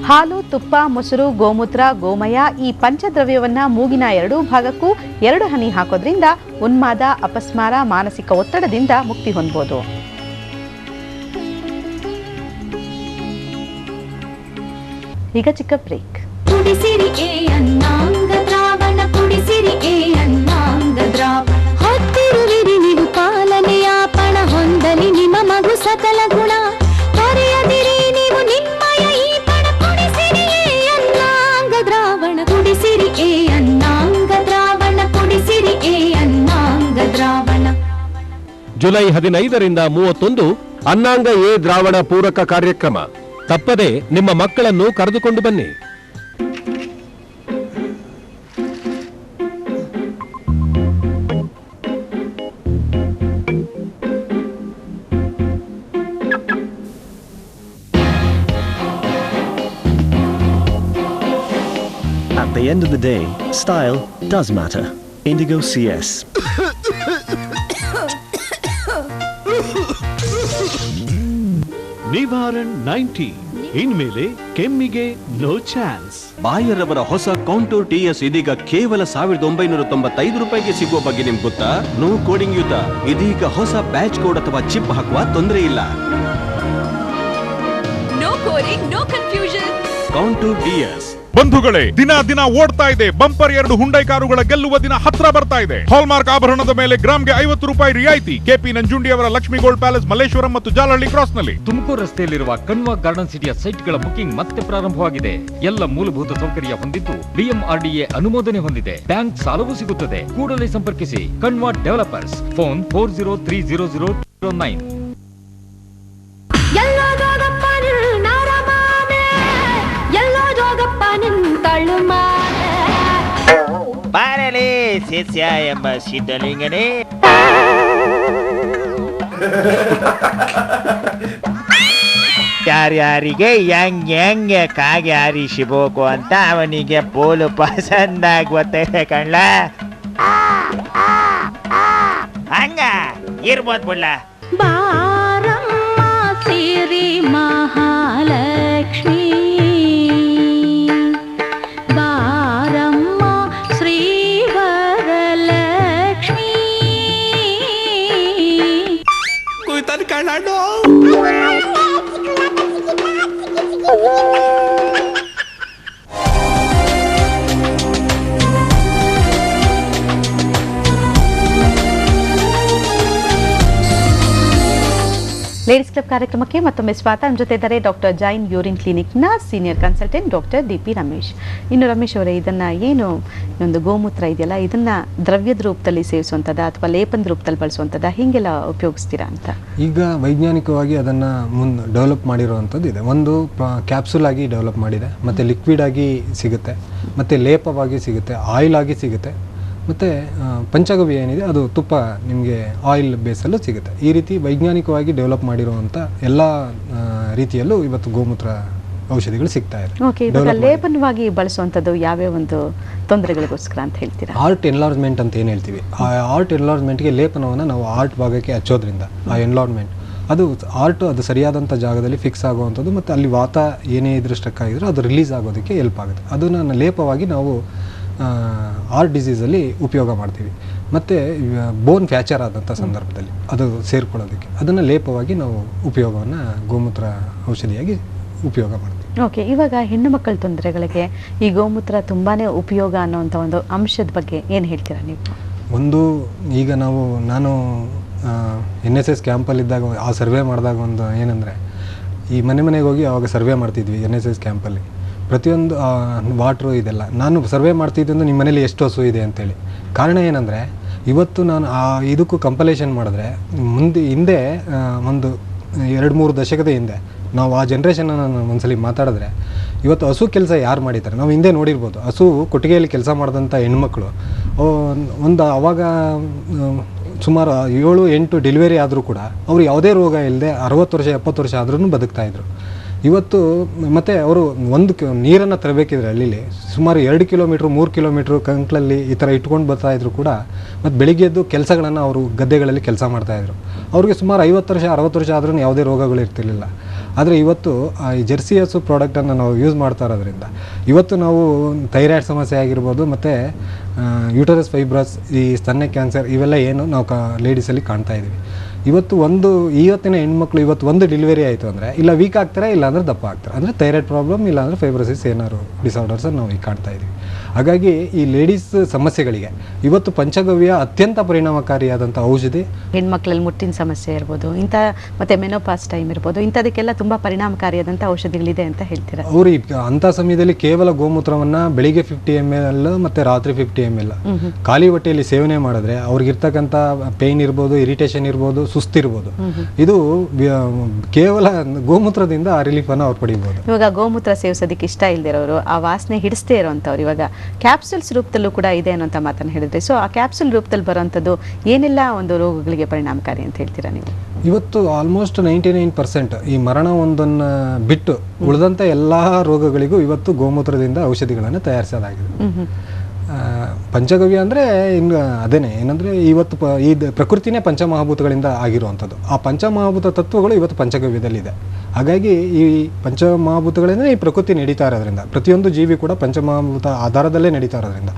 Speaker 9: ಹಾಲು, ತುಪ್ಪ, ಮೊಸರು, ಗೋಮೂತ್ರ, ಗೋಮಯ ಈ ಪಂಚದ್ರವ್ಯವನ್ನ ಮೂಗಿನ 2 ಭಾಗಕ್ಕೂ 2 ಹನಿ ಹಾಕೋದ್ರಿಂದ ಉನ್ಮಾದ, ಅಪಸ್ಮಾರ, ಮಾನಸಿಕ ಒತ್ತಡದಿಂದ ಮುಕ್ತಿ ಹೊಂದಬಹುದು. ಈಗ ಚಿಕ್ಕ ಬ್ರೇಕ್.
Speaker 16: ಕುಡಿಸಿರಿ ಏ ಅನ್ನಾಂಗ ದ್ರಾವಣ, ಕುಡಿಸಿರಿ ಏ ಅನ್ನಾಂಗ ದ್ರಾವಣ, ಹೊತ್ತಿರುವಿರಿ ನೀವು ಪಾಲನೆಯ ಪಣ, ಹೊಂದಲಿ ನಿಮ್ಮ ಮಗು ಸಕಲ ಗುಣ, ತೊರೆಯದಿರಿ ನೀವು ನಿಮ್ಮಯ ಈ ಪಣ, ಕುಡಿಸಿರಿ ಏ ಅನ್ನಾಂಗ ದ್ರಾವಣ, ಕುಡಿಸಿರಿ ಏ ಅನ್ನಾಂಗ ದ್ರಾವಣ, ಕುಡಿಸಿರಿ ಏ ಅನ್ನಾಂಗ ದ್ರಾವಣ.
Speaker 17: ಜುಲೈ 15ರಿಂದ 31 ಅನ್ನಾಂಗ ಎ ದ್ರಾವಣ ಪೂರಕ ಕಾರ್ಯಕ್ರಮ. ತಪ್ಪದೆ ನಿಮ್ಮ ಮಕ್ಕಳನ್ನು ಕರೆದುಕೊಂಡು ಬನ್ನಿ.
Speaker 18: At the end of the day, style does matter. Indigo CS.
Speaker 19: ನಿವಾರಣ್ 90 ಇನ್ಮೇಲೆ ಕೆಮ್ಮಿಗೆ ನೋ ಚಾನ್ಸ್. ಬಾಯರ್ ಅವರ ಹೊಸ ಕಾಂಟೂರ್ TS ಇದೀಗ ಕೇವಲ 1995 ರೂಪಾಯಿಗೆ ಸಿಗುವ ಬಗ್ಗೆ ನಿಮ್ಗೆ ಗೊತ್ತಾ? ನೋ ಕೋಡಿಂಗ್ ಯುತ ಇದೀಗ ಹೊಸ ಬ್ಯಾಚ್ ಕೋಡ್ ಅಥವಾ ಚಿಪ್ ಹಾಕುವ ತೊಂದರೆ ಇಲ್ಲ.
Speaker 16: No coding, no confusion.
Speaker 19: Contour TS.
Speaker 6: ಬಂಧುಗಳೇ, ದಿನ ಓಡ್ತಾ ಇದೆ. ಬಂಪರ್ 2 ಹುಂಡೈ ಕಾರುಗಳ ಗೆಲ್ಲುವ ದಿನ ಹತ್ರ ಬರ್ತಾ ಇದೆ. ಹಾಲ್ಮಾರ್ಕ್ ಆಭರಣದ ಮೇಲೆ ಗ್ರಾಮ್ಗೆ 50 ರೂಪಾಯಿ ರಿಯಾಯಿತಿ. KP ನಂಜುಂಡಿಯವರ ಲಕ್ಷ್ಮಿ ಗೋಲ್ಡ್ ಪ್ಯಾಲೇಸ್, ಮಲ್ಲೇಶ್ವರಂ ಮತ್ತು ಜಾಲಹಳ್ಳಿ ಕ್ರಾಸ್ ನಲ್ಲಿ.
Speaker 14: ತುಮಕೂರು ರಸ್ತೆಯಲ್ಲಿರುವ ಕಣ್ವ ಗಾರ್ಡನ್ ಸಿಟಿಯ ಸೈಟ್ಗಳ ಬುಕಿಂಗ್ ಮತ್ತೆ ಪ್ರಾರಂಭವಾಗಿದೆ. ಎಲ್ಲ ಮೂಲಭೂತ ಸೌಕರ್ಯ ಹೊಂದಿದ್ದು BMRDA ಅನುಮೋದನೆ ಹೊಂದಿದೆ. ಬ್ಯಾಂಕ್ ಸಾಲವೂ ಸಿಗುತ್ತದೆ. ಕೂಡಲೇ ಸಂಪರ್ಕಿಸಿ ಕಣ್ವ ಡೆವಲಪರ್ಸ್. ಫೋನ್ 403009.
Speaker 20: ಬಾರಲಿ ಶಿಷ್ಯ ಎಂಬ ಸಿದ್ಧಲಿಂಗನೇ. ಯಾರ್ಯಾರಿಗೆ ಹೆಂಗೆ ಕಾಗೆ ಹಾರಿಸಬೇಕು ಅಂತ ಅವನಿಗೆ ಪೋಲು ಪಸಂದಾಗಿ ಗೊತ್ತೈತೆ ಕಣ್ಲ. ಹಂಗ ಇರ್ಬೋದು ಬಿಡ್ಲ.
Speaker 16: ಬಾರಮ್ಮ ಸಿರಿ ಮಹಾಲಕ್ಷ್ಮಿ, ಬಾರಮ್ಮ ಶ್ರೀ ವರಲಕ್ಷ್ಮಿ.
Speaker 19: ಕುಯ್ತಾನೆ ಕಣ್ಣಾಡು.
Speaker 9: ಲೇಡೀಸ್ ಕ್ಲಬ್ ಕಾರ್ಯಕ್ರಮಕ್ಕೆ ಮತ್ತೊಮ್ಮೆ ಸ್ವಾಗತ. ನಮ್ಮ ಜೊತೆ ಇದ್ದಾರೆ ಡಾಕ್ಟರ್ ಜೈನ್ ಯೂರಿನ್ ಕ್ಲಿನಿಕ್ನ senior consultant doctor DP Ramesh. ಇನ್ನು ರಮೇಶ್ ಅವರೇ, ಇದನ್ನ ಏನು ಒಂದು ಗೋಮೂತ್ರ ಇದೆಯಲ್ಲ, ಇದನ್ನ ದ್ರವ್ಯದ ರೂಪದಲ್ಲಿ ಸೇವಿಸುವಂಥದ್ದ ಅಥವಾ ಲೇಪನದ ರೂಪದಲ್ಲಿ ಬಳಸುವಂಥದ್ದ, ಹೀಗೆಲ್ಲ ಉಪಯೋಗಿಸ್ತೀರಾ ಅಂತ?
Speaker 12: ಈಗ ವೈಜ್ಞಾನಿಕವಾಗಿ ಅದನ್ನು ಡೆವಲಪ್ ಮಾಡಿರುವಂಥದ್ದು ಇದೆ. ಒಂದು ಕ್ಯಾಪ್ಸುಲ್ ಆಗಿ ಡೆವಲಪ್ ಮಾಡಿದೆ, ಮತ್ತು ಲಿಕ್ವಿಡ್ ಆಗಿ ಸಿಗುತ್ತೆ, ಮತ್ತು ಲೇಪವಾಗಿ ಸಿಗುತ್ತೆ, ಆಯಿಲ್ ಆಗಿ ಸಿಗುತ್ತೆ, ಮತ್ತು ಪಂಚಗವ್ಯ ಏನಿದೆ ಅದು ತುಪ್ಪ ನಿಮಗೆ ಆಯಿಲ್ ಬೇಸಲ್ಲೂ ಸಿಗುತ್ತೆ. ಈ ರೀತಿ ವೈಜ್ಞಾನಿಕವಾಗಿ ಡೆವಲಪ್ ಮಾಡಿರುವಂಥ ಎಲ್ಲ ರೀತಿಯಲ್ಲೂ ಇವತ್ತು ಗೋಮೂತ್ರ ಔಷಧಿಗಳು ಸಿಗ್ತಾ ಇದೆ.
Speaker 9: ಓಕೆ, ಇವಾಗ ಲೇಪನವಾಗಿ ಬಳಸುವಂಥದ್ದು ಯಾವ್ಯಾವ ಒಂದು ತೊಂದರೆಗಳಿಗೋಸ್ಕರ ಅಂತ ಹೇಳ್ತೀರಾ?
Speaker 12: ಆರ್ಟ್ ಎನ್ಲಾರ್ಜ್ಮೆಂಟ್ ಅಂತ ಏನು ಹೇಳ್ತೀವಿ, ಆ ಆರ್ಟ್ ಎನ್ಲಾರ್ಜ್ಮೆಂಟ್ಗೆ ಲೇಪನವನ್ನು ನಾವು ಆರ್ಟ್ ಭಾಗಕ್ಕೆ ಹಚ್ಚೋದ್ರಿಂದ ಆ ಎನ್ಲಾರ್ಜ್ಮೆಂಟ್ ಅದು ಅದು ಸರಿಯಾದಂಥ ಜಾಗದಲ್ಲಿ ಫಿಕ್ಸ್ ಆಗುವಂಥದ್ದು ಮತ್ತು ಅಲ್ಲಿ ವಾತ ಏನೇ ಇದ್ರೂ ಸ್ಟ್ರಕ್ ಆಗಿದ್ರು ಅದು ರಿಲೀಸ್ ಆಗೋದಕ್ಕೆ ಹೆಲ್ಪ್ ಆಗುತ್ತೆ. ಅದನ್ನು ಲೇಪವಾಗಿ ನಾವು ಆರ್ಟ್ ಡಿಸೀಸಲ್ಲಿ ಉಪಯೋಗ ಮಾಡ್ತೀವಿ. ಮತ್ತು ಬೋನ್ ಫ್ಯಾಕ್ಚರ್ ಆದಂಥ ಸಂದರ್ಭದಲ್ಲಿ ಅದು ಸೇರ್ಕೊಳ್ಳೋದಕ್ಕೆ ಅದನ್ನು ಲೇಪವಾಗಿ ನಾವು ಉಪಯೋಗವನ್ನು ಗೋಮೂತ್ರ ಔಷಧಿಯಾಗಿ ಉಪಯೋಗ ಮಾಡ್ತೀವಿ.
Speaker 9: ಓಕೆ, ಇವಾಗ ಹೆಣ್ಣು ಮಕ್ಕಳ ತೊಂದರೆಗಳಿಗೆ ಈ ಗೋಮೂತ್ರ ತುಂಬಾ ಉಪಯೋಗ ಅನ್ನೋವಂಥ ಒಂದು ಅಂಶದ ಬಗ್ಗೆ ಏನು ಹೇಳ್ತೀರಾ ನೀವು?
Speaker 12: ಒಂದು ಈಗ ನಾನು NSS ಕ್ಯಾಂಪಲ್ಲಿದ್ದಾಗ ಆ ಸರ್ವೆ ಮಾಡಿದಾಗ ಒಂದು ಏನಂದರೆ ಈ ಮನೆಗೆ ಹೋಗಿ ಆವಾಗ ಸರ್ವೆ ಮಾಡ್ತಿದ್ವಿ NSS ಕ್ಯಾಂಪಲ್ಲಿ. ಪ್ರತಿಯೊಂದು ವಾಟ್ರು ಇದೆಲ್ಲ ನಾನು ಸರ್ವೆ ಮಾಡ್ತಿದ್ದಂದು ನಿಮ್ಮ ಮನೇಲಿ ಎಷ್ಟು ಹಸು ಇದೆ ಅಂತೇಳಿ. ಕಾರಣ ಏನಂದರೆ ಇವತ್ತು ನಾನು ಇದಕ್ಕೂ ಕಂಪಲೇಷನ್ ಮಾಡಿದ್ರೆ ಹಿಂದೆ ಒಂದು 2-3 ದಶಕದ ಹಿಂದೆ ನಾವು ಆ ಜನ್ರೇಷನನ್ನು ಒಂದ್ಸಲಿ ಮಾತಾಡಿದ್ರೆ ಇವತ್ತು ಹಸು ಕೆಲಸ ಯಾರು ಮಾಡಿದ್ದಾರೆ ನಾವು ಹಿಂದೆ ನೋಡಿರ್ಬೋದು. ಹಸು ಕೊಟ್ಟಿಗೆಯಲ್ಲಿ ಕೆಲಸ ಮಾಡಿದಂಥ ಹೆಣ್ಮಕ್ಳು ಅವಾಗ ಸುಮಾರು 7-8 ಡೆಲಿವರಿ ಆದರೂ ಕೂಡ ಅವರು ಯಾವುದೇ ರೋಗ ಇಲ್ಲದೆ 60 ವರ್ಷ 70 ವರ್ಷ ಆದ್ರೂ ಬದುಕ್ತಾಯಿದ್ರು. ಇವತ್ತು ಮತ್ತು ಅವರು ನೀರನ್ನು ತರಬೇಕಿದ್ರೆ ಹಳ್ಳಿಲಿ ಸುಮಾರು 2 ಕಿಲೋಮೀಟ್ರ್ 3 ಕಿಲೋಮೀಟ್ರ್ ಕಂಕ್ಳಲ್ಲಿ ಈ ಥರ ಇಟ್ಕೊಂಡು ಬರ್ತಾಯಿದ್ರು ಕೂಡ ಮತ್ತು ಬೆಳಿಗ್ಗೆ ಎದ್ದು ಕೆಲಸಗಳನ್ನು ಅವರು ಗದ್ದೆಗಳಲ್ಲಿ ಕೆಲಸ ಮಾಡ್ತಾಯಿದ್ರು. ಅವ್ರಿಗೆ ಸುಮಾರು 50 ವರ್ಷ 60 ವರ್ಷ ಆದ್ರೂ ಯಾವುದೇ ರೋಗಗಳು ಇರ್ತಿರ್ಲಿಲ್ಲ. ಆದರೆ ಇವತ್ತು ಈ ಜೆರ್ಸಿ ಹಸು ಪ್ರಾಡಕ್ಟನ್ನು ನಾವು ಯೂಸ್ ಮಾಡ್ತಾ ಇರೋದ್ರಿಂದ ಇವತ್ತು ನಾವು ಥೈರಾಯ್ಡ್ ಸಮಸ್ಯೆ ಆಗಿರ್ಬೋದು ಮತ್ತು ಯೂಟರಸ್ ಫೈಬ್ರಸ್, ಈ ಸ್ತನ್ಯ ಕ್ಯಾನ್ಸರ್ ಇವೆಲ್ಲ ಏನು ನಾವು ಲೇಡೀಸಲ್ಲಿ ಕಾಣ್ತಾ ಇದ್ದೀವಿ. ಇವತ್ತಿನ ಹೆಣ್ಮಕ್ಳು ಇವತ್ತು ಒಂದು ಡೆಲಿವರಿ ಆಯಿತು ಅಂದರೆ ಇಲ್ಲ ವೀಕ್ ಆಗ್ತಾರೆ, ಇಲ್ಲಾಂದರೆ ದಪ್ಪ ಆಗ್ತಾರೆ. ಅಂದರೆ ಥೈರಾಯ್ಡ್ ಪ್ರಾಬ್ಲಮ್ ಇಲ್ಲಾಂದರೆ ಫೈಬ್ರೋಸಿಸ್ ಏನಾದ್ರು ಡಿಸಾರ್ಡರ್ಸ್ ನಾವು ಈಗ ಕಾಣ್ತಾ ಇದ್ದೀವಿ. ಹಾಗಾಗಿ ಈ ಲೇಡೀಸ್ ಸಮಸ್ಯೆಗಳಿಗೆ ಇವತ್ತು ಪಂಚಗವ್ಯ ಅತ್ಯಂತ ಪರಿಣಾಮಕಾರಿಯಾದಂಥ ಔಷಧಿ.
Speaker 9: ಹೆಣ್ಮಕ್ಳಲ್ಲಿ ಮುಟ್ಟಿನ ಸಮಸ್ಯೆ ಇರ್ಬೋದು, ಇಂಥ ಮತ್ತು ಮೆನೋಪಾಸ್ ಟೈಮ್ ಇರ್ಬೋದು, ಇಂಥದಕ್ಕೆಲ್ಲ ತುಂಬ ಪರಿಣಾಮಕಾರಿಯಾದಂಥ ಔಷಧಿಗಳಿದೆ ಅಂತ ಹೇಳ್ತೀರಾ?
Speaker 12: ಅವರು ಅಂಥ ಸಮಯದಲ್ಲಿ ಕೇವಲ ಗೋಮೂತ್ರವನ್ನು ಬೆಳಿಗ್ಗೆ 50 ml ಮತ್ತು ರಾತ್ರಿ 50 ml ಖಾಲಿ ಹೊಟ್ಟೆಯಲ್ಲಿ ಸೇವನೆ ಮಾಡಿದ್ರೆ ಅವ್ರಿಗಿರ್ತಕ್ಕಂಥ ಪೇಯ್ನ್ ಇರ್ಬೋದು, ಇರಿಟೇಷನ್ ಇರ್ಬೋದು, ಸುಸ್ತಿರ್ಬೋದು, ಇದು ಕೇವಲ ಗೋಮೂತ್ರದಿಂದ ಆ ರಿಲೀಫನ್ನು ಅವ್ರು ಪಡಿಬೋದು.
Speaker 9: ಇವಾಗ ಗೋಮೂತ್ರ ಸೇವಿಸೋದಕ್ಕೆ ಇಷ್ಟ ಇಲ್ದಿರೋರು, ಆ ವಾಸನೆ ಹಿಡಿಸ್ತೇ ಇರೋವಂಥವ್ರು ಇವಾಗ ಕ್ಯಾಪ್ಸುಲ್ಸ್ ರೂಪದಲ್ಲೂ ಕೂಡ ಇದೆ ಅನ್ನೋಂಥ ಮಾತನ್ನು ಹೇಳಿದ್ರೆ, ಸೊ ಆ ಕ್ಯಾಪ್ಸುಲ್ ರೂಪದಲ್ಲಿ ಬರೋವಂಥದ್ದು ಏನೆಲ್ಲ ಒಂದು ರೋಗಗಳಿಗೆ ಪರಿಣಾಮಕಾರಿ ಅಂತ ಹೇಳ್ತೀರಾ ನೀವು?
Speaker 12: ಇವತ್ತು ಆಲ್ಮೋಸ್ಟ್ 99% ಈ ಮರಣವೊಂದನ್ನು ಬಿಟ್ಟು ಉಳಿದಂಥ ಎಲ್ಲ ರೋಗಗಳಿಗೂ ಇವತ್ತು ಗೋಮೂತ್ರದಿಂದ ಔಷಧಿಗಳನ್ನು ತಯಾರಿಸೋದಾಗಿದೆ. ಪಂಚಗವ್ಯ ಅಂದರೆ ಇನ್ನು ಅದೇನೆ ಏನಂದರೆ ಇವತ್ತು ಈ ಪ್ರಕೃತಿನೇ ಪಂಚಮಹಾಭೂತಗಳಿಂದ ಆಗಿರುವಂಥದ್ದು. ಆ ಪಂಚಮಹಾಭೂತ ತತ್ವಗಳು ಇವತ್ತು ಪಂಚಗವ್ಯದಲ್ಲಿದೆ. ಹಾಗಾಗಿ ಈ ಪಂಚಮಹಾಭೂತಗಳಿಂದ ಈ ಪ್ರಕೃತಿ ನಡೀತಾ ಇರೋದ್ರಿಂದ ಪ್ರತಿಯೊಂದು ಜೀವಿ ಕೂಡ ಪಂಚಮಹಾಭೂತ ಆಧಾರದಲ್ಲೇ ನಡೀತಾ ಇರೋದ್ರಿಂದ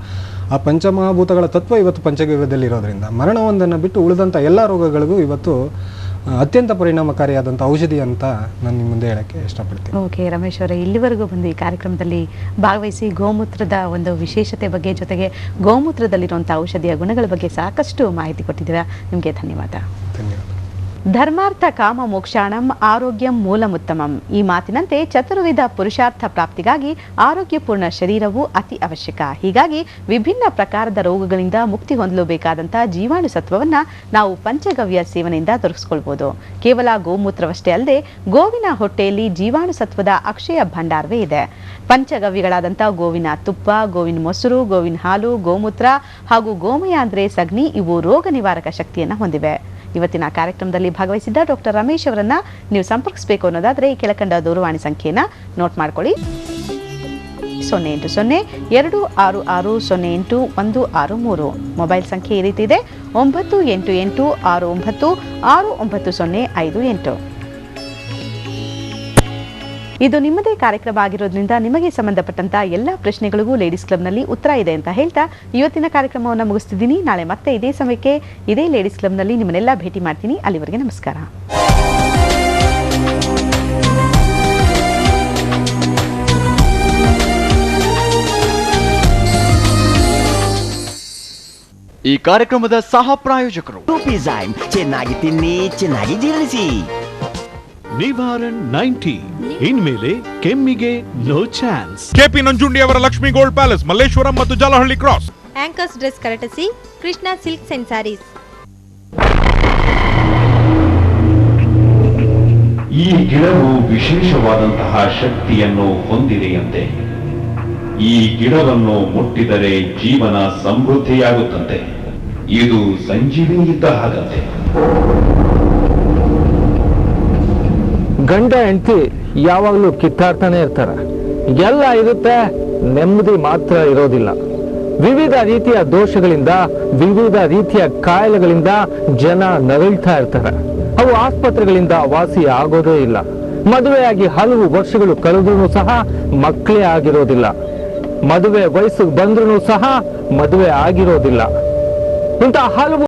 Speaker 12: ಆ ಪಂಚಮಹಾಭೂತಗಳ ತತ್ವ ಇವತ್ತು ಪಂಚಗವ್ಯದಲ್ಲಿರೋದ್ರಿಂದ ಮರಣವೊಂದನ್ನು ಬಿಟ್ಟು ಉಳಿದಂಥ ಎಲ್ಲ ರೋಗಗಳಿಗೂ ಇವತ್ತು ಅತ್ಯಂತ ಪರಿಣಾಮಕಾರಿಯಾದಂಥ ಔಷಧಿ ಅಂತ ನಾನು ನಿಮ್ಮ ಮುಂದೆ ಹೇಳೋಕ್ಕೆ ಇಷ್ಟಪಡ್ತೀನಿ.
Speaker 9: ಓಕೆ ರಮೇಶ್ ಅವರೇ, ಇಲ್ಲಿವರೆಗೂ ಬಂದು ಈ ಕಾರ್ಯಕ್ರಮದಲ್ಲಿ ಭಾಗವಹಿಸಿ ಗೋಮೂತ್ರದ ಒಂದು ವಿಶೇಷತೆ ಬಗ್ಗೆ ಜೊತೆಗೆ ಗೋಮೂತ್ರದಲ್ಲಿರುವಂಥ ಔಷಧಿಯ ಗುಣಗಳ ಬಗ್ಗೆ ಸಾಕಷ್ಟು ಮಾಹಿತಿ ಕೊಟ್ಟಿದ್ದೀರಾ. ನಿಮಗೆ ಧನ್ಯವಾದ.
Speaker 12: ಧನ್ಯವಾದ.
Speaker 9: ಧರ್ಮಾರ್ಥ ಕಾಮ ಮೋಕ್ಷಾಣಂ ಆರೋಗ್ಯಂ ಮೂಲಮುತ್ತಮಂ. ಈ ಮಾತಿನಂತೆ ಚತುರ್ವಿಧ ಪುರುಷಾರ್ಥ ಪ್ರಾಪ್ತಿಗಾಗಿ ಆರೋಗ್ಯಪೂರ್ಣ ಶರೀರವು ಅತಿ ಅವಶ್ಯಕ. ಹೀಗಾಗಿ ವಿಭಿನ್ನ ಪ್ರಕಾರದ ರೋಗಗಳಿಂದ ಮುಕ್ತಿ ಹೊಂದಲು ಬೇಕಾದಂಥ ಜೀವಾಣು ಸತ್ವವನ್ನು ನಾವು ಪಂಚಗವ್ಯ ಸೇವನೆಯಿಂದ ದೊರಕಿಸ್ಕೊಳ್ಬೋದು. ಕೇವಲ ಗೋಮೂತ್ರವಷ್ಟೇ ಅಲ್ಲದೆ ಗೋವಿನ ಹೊಟ್ಟೆಯಲ್ಲಿ ಜೀವಾಣು ಸತ್ವದ ಅಕ್ಷಯ ಭಂಡಾರವೇ ಇದೆ. ಪಂಚಗವ್ಯಗಳಾದಂಥ ಗೋವಿನ ತುಪ್ಪ, ಗೋವಿನ ಮೊಸರು, ಗೋವಿನ ಹಾಲು, ಗೋಮೂತ್ರ ಹಾಗೂ ಗೋಮಯ ಅಂದರೆ ಸಗಣಿ ಇವು ರೋಗ ನಿವಾರಕ ಶಕ್ತಿಯನ್ನು ಹೊಂದಿವೆ. ಇವತ್ತಿನ ಕಾರ್ಯಕ್ರಮದಲ್ಲಿ ಭಾಗವಹಿಸಿದ್ದ ಡಾಕ್ಟರ್ ರಮೇಶ್ ಅವರನ್ನ ನೀವು ಸಂಪರ್ಕಿಸಬೇಕು ಅನ್ನೋದಾದ್ರೆ ಈ ಕೆಳಕಂಡ ದೂರವಾಣಿ ಸಂಖ್ಯೆಯನ್ನು ನೋಟ್ ಮಾಡ್ಕೊಳ್ಳಿ. 080266608163 ಮೊಬೈಲ್ ಸಂಖ್ಯೆ ಈ ರೀತಿ ಇದೆ 9886969058. ಇದು ನಿಮ್ಮದೇ ಕಾರ್ಯಕ್ರಮ ಆಗಿರೋದ್ರಿಂದ ನಿಮಗೆ ಸಂಬಂಧಪಟ್ಟಂತ ಎಲ್ಲ ಪ್ರಶ್ನೆಗಳಿಗೂ ಲೇಡೀಸ್ ಕ್ಲಬ್ನಲ್ಲಿ ಉತ್ತರ ಇದೆ ಅಂತ ಹೇಳ್ತಾ ಇವತ್ತಿನ ಕಾರ್ಯಕ್ರಮವನ್ನು ಮುಗಿಸ್ತಿದ್ದೀನಿ. ನಾಳೆ ಮತ್ತೆ ಇದೇ ಸಮಯಕ್ಕೆ ಇದೇ ಲೇಡೀಸ್ ಕ್ಲಬ್ನಲ್ಲಿ ನಿಮ್ಮನ್ನೆಲ್ಲ ಭೇಟಿ ಮಾಡ್ತೀನಿ. ಅಲ್ಲಿವರೆಗೆ ನಮಸ್ಕಾರ.
Speaker 3: ಈ ಕಾರ್ಯಕ್ರಮದ ಸಹ ಪ್ರಾಯೋಜಕರು
Speaker 8: ಲೂಪಿಜೈಮ್. ಚೆನ್ನಾಗಿ ತಿನ್ನಿ, ಚೆನ್ನಾಗಿ ಜೀರ್ಣಿಸಿ.
Speaker 19: ನಿವಾರಣ್ 90 ಇನ್ಮೇಲೆ ಕೆಮ್ಮಿಗೆ ನೋ ಚಾನ್ಸ್.
Speaker 6: ಕೆಪಿ ನಂಜುಂಡಿ ಅವರ ಲಕ್ಷ್ಮಿ ಗೋಲ್ಡ್ ಪ್ಯಾಲೇಸ್, ಮಲ್ಲೇಶ್ವರಂ ಮತ್ತು Jalahalli Cross.
Speaker 21: Anchors dress courtesy Krishna Silks and sarees.
Speaker 1: ಈ ಗಿಡವು ವಿಶೇಷವಾದಂತಹ ಶಕ್ತಿಯನ್ನು ಹೊಂದಿದೆಯಂತೆ. ಈ ಗಿಡವನ್ನು ಮುಟ್ಟಿದರೆ ಜೀವನ ಸಮೃದ್ಧಿಯಾಗುತ್ತಂತೆ. ಇದು ಸಂಜೀವಿನಿ ಇದ್ದ ಹಾಗಂತೆ.
Speaker 2: ಗಂಡ ಹೆಂಡತಿ ಯಾವಾಗಲೂ ಕಿತ್ತಾಡ್ತಾನೆ ಇರ್ತಾರೆ. ಎಲ್ಲ ಇರುತ್ತೆ, ನೆಮ್ಮದಿ ಮಾತ್ರ ಇರೋದಿಲ್ಲ. ವಿವಿಧ ರೀತಿಯ ದೋಷಗಳಿಂದ, ವಿವಿಧ ರೀತಿಯ ಕಾಯಿಲೆಗಳಿಂದ ಜನ ನರಳ್ತಾ ಇರ್ತಾರೆ. ಅವು ಆಸ್ಪತ್ರೆಗಳಿಂದ ವಾಸಿ ಆಗೋದೇ ಇಲ್ಲ. ಮದುವೆಯಾಗಿ ಹಲವು ವರ್ಷಗಳು ಕಳೆದ್ರೂ ಸಹ ಮಕ್ಕಳೇ ಆಗಿರೋದಿಲ್ಲ. ಮದುವೆ ವಯಸ್ಸಿಗೆ ಬಂದ್ರೂ ಸಹ ಮದುವೆ ಆಗಿರೋದಿಲ್ಲ. ಇಂಥ ಹಲವು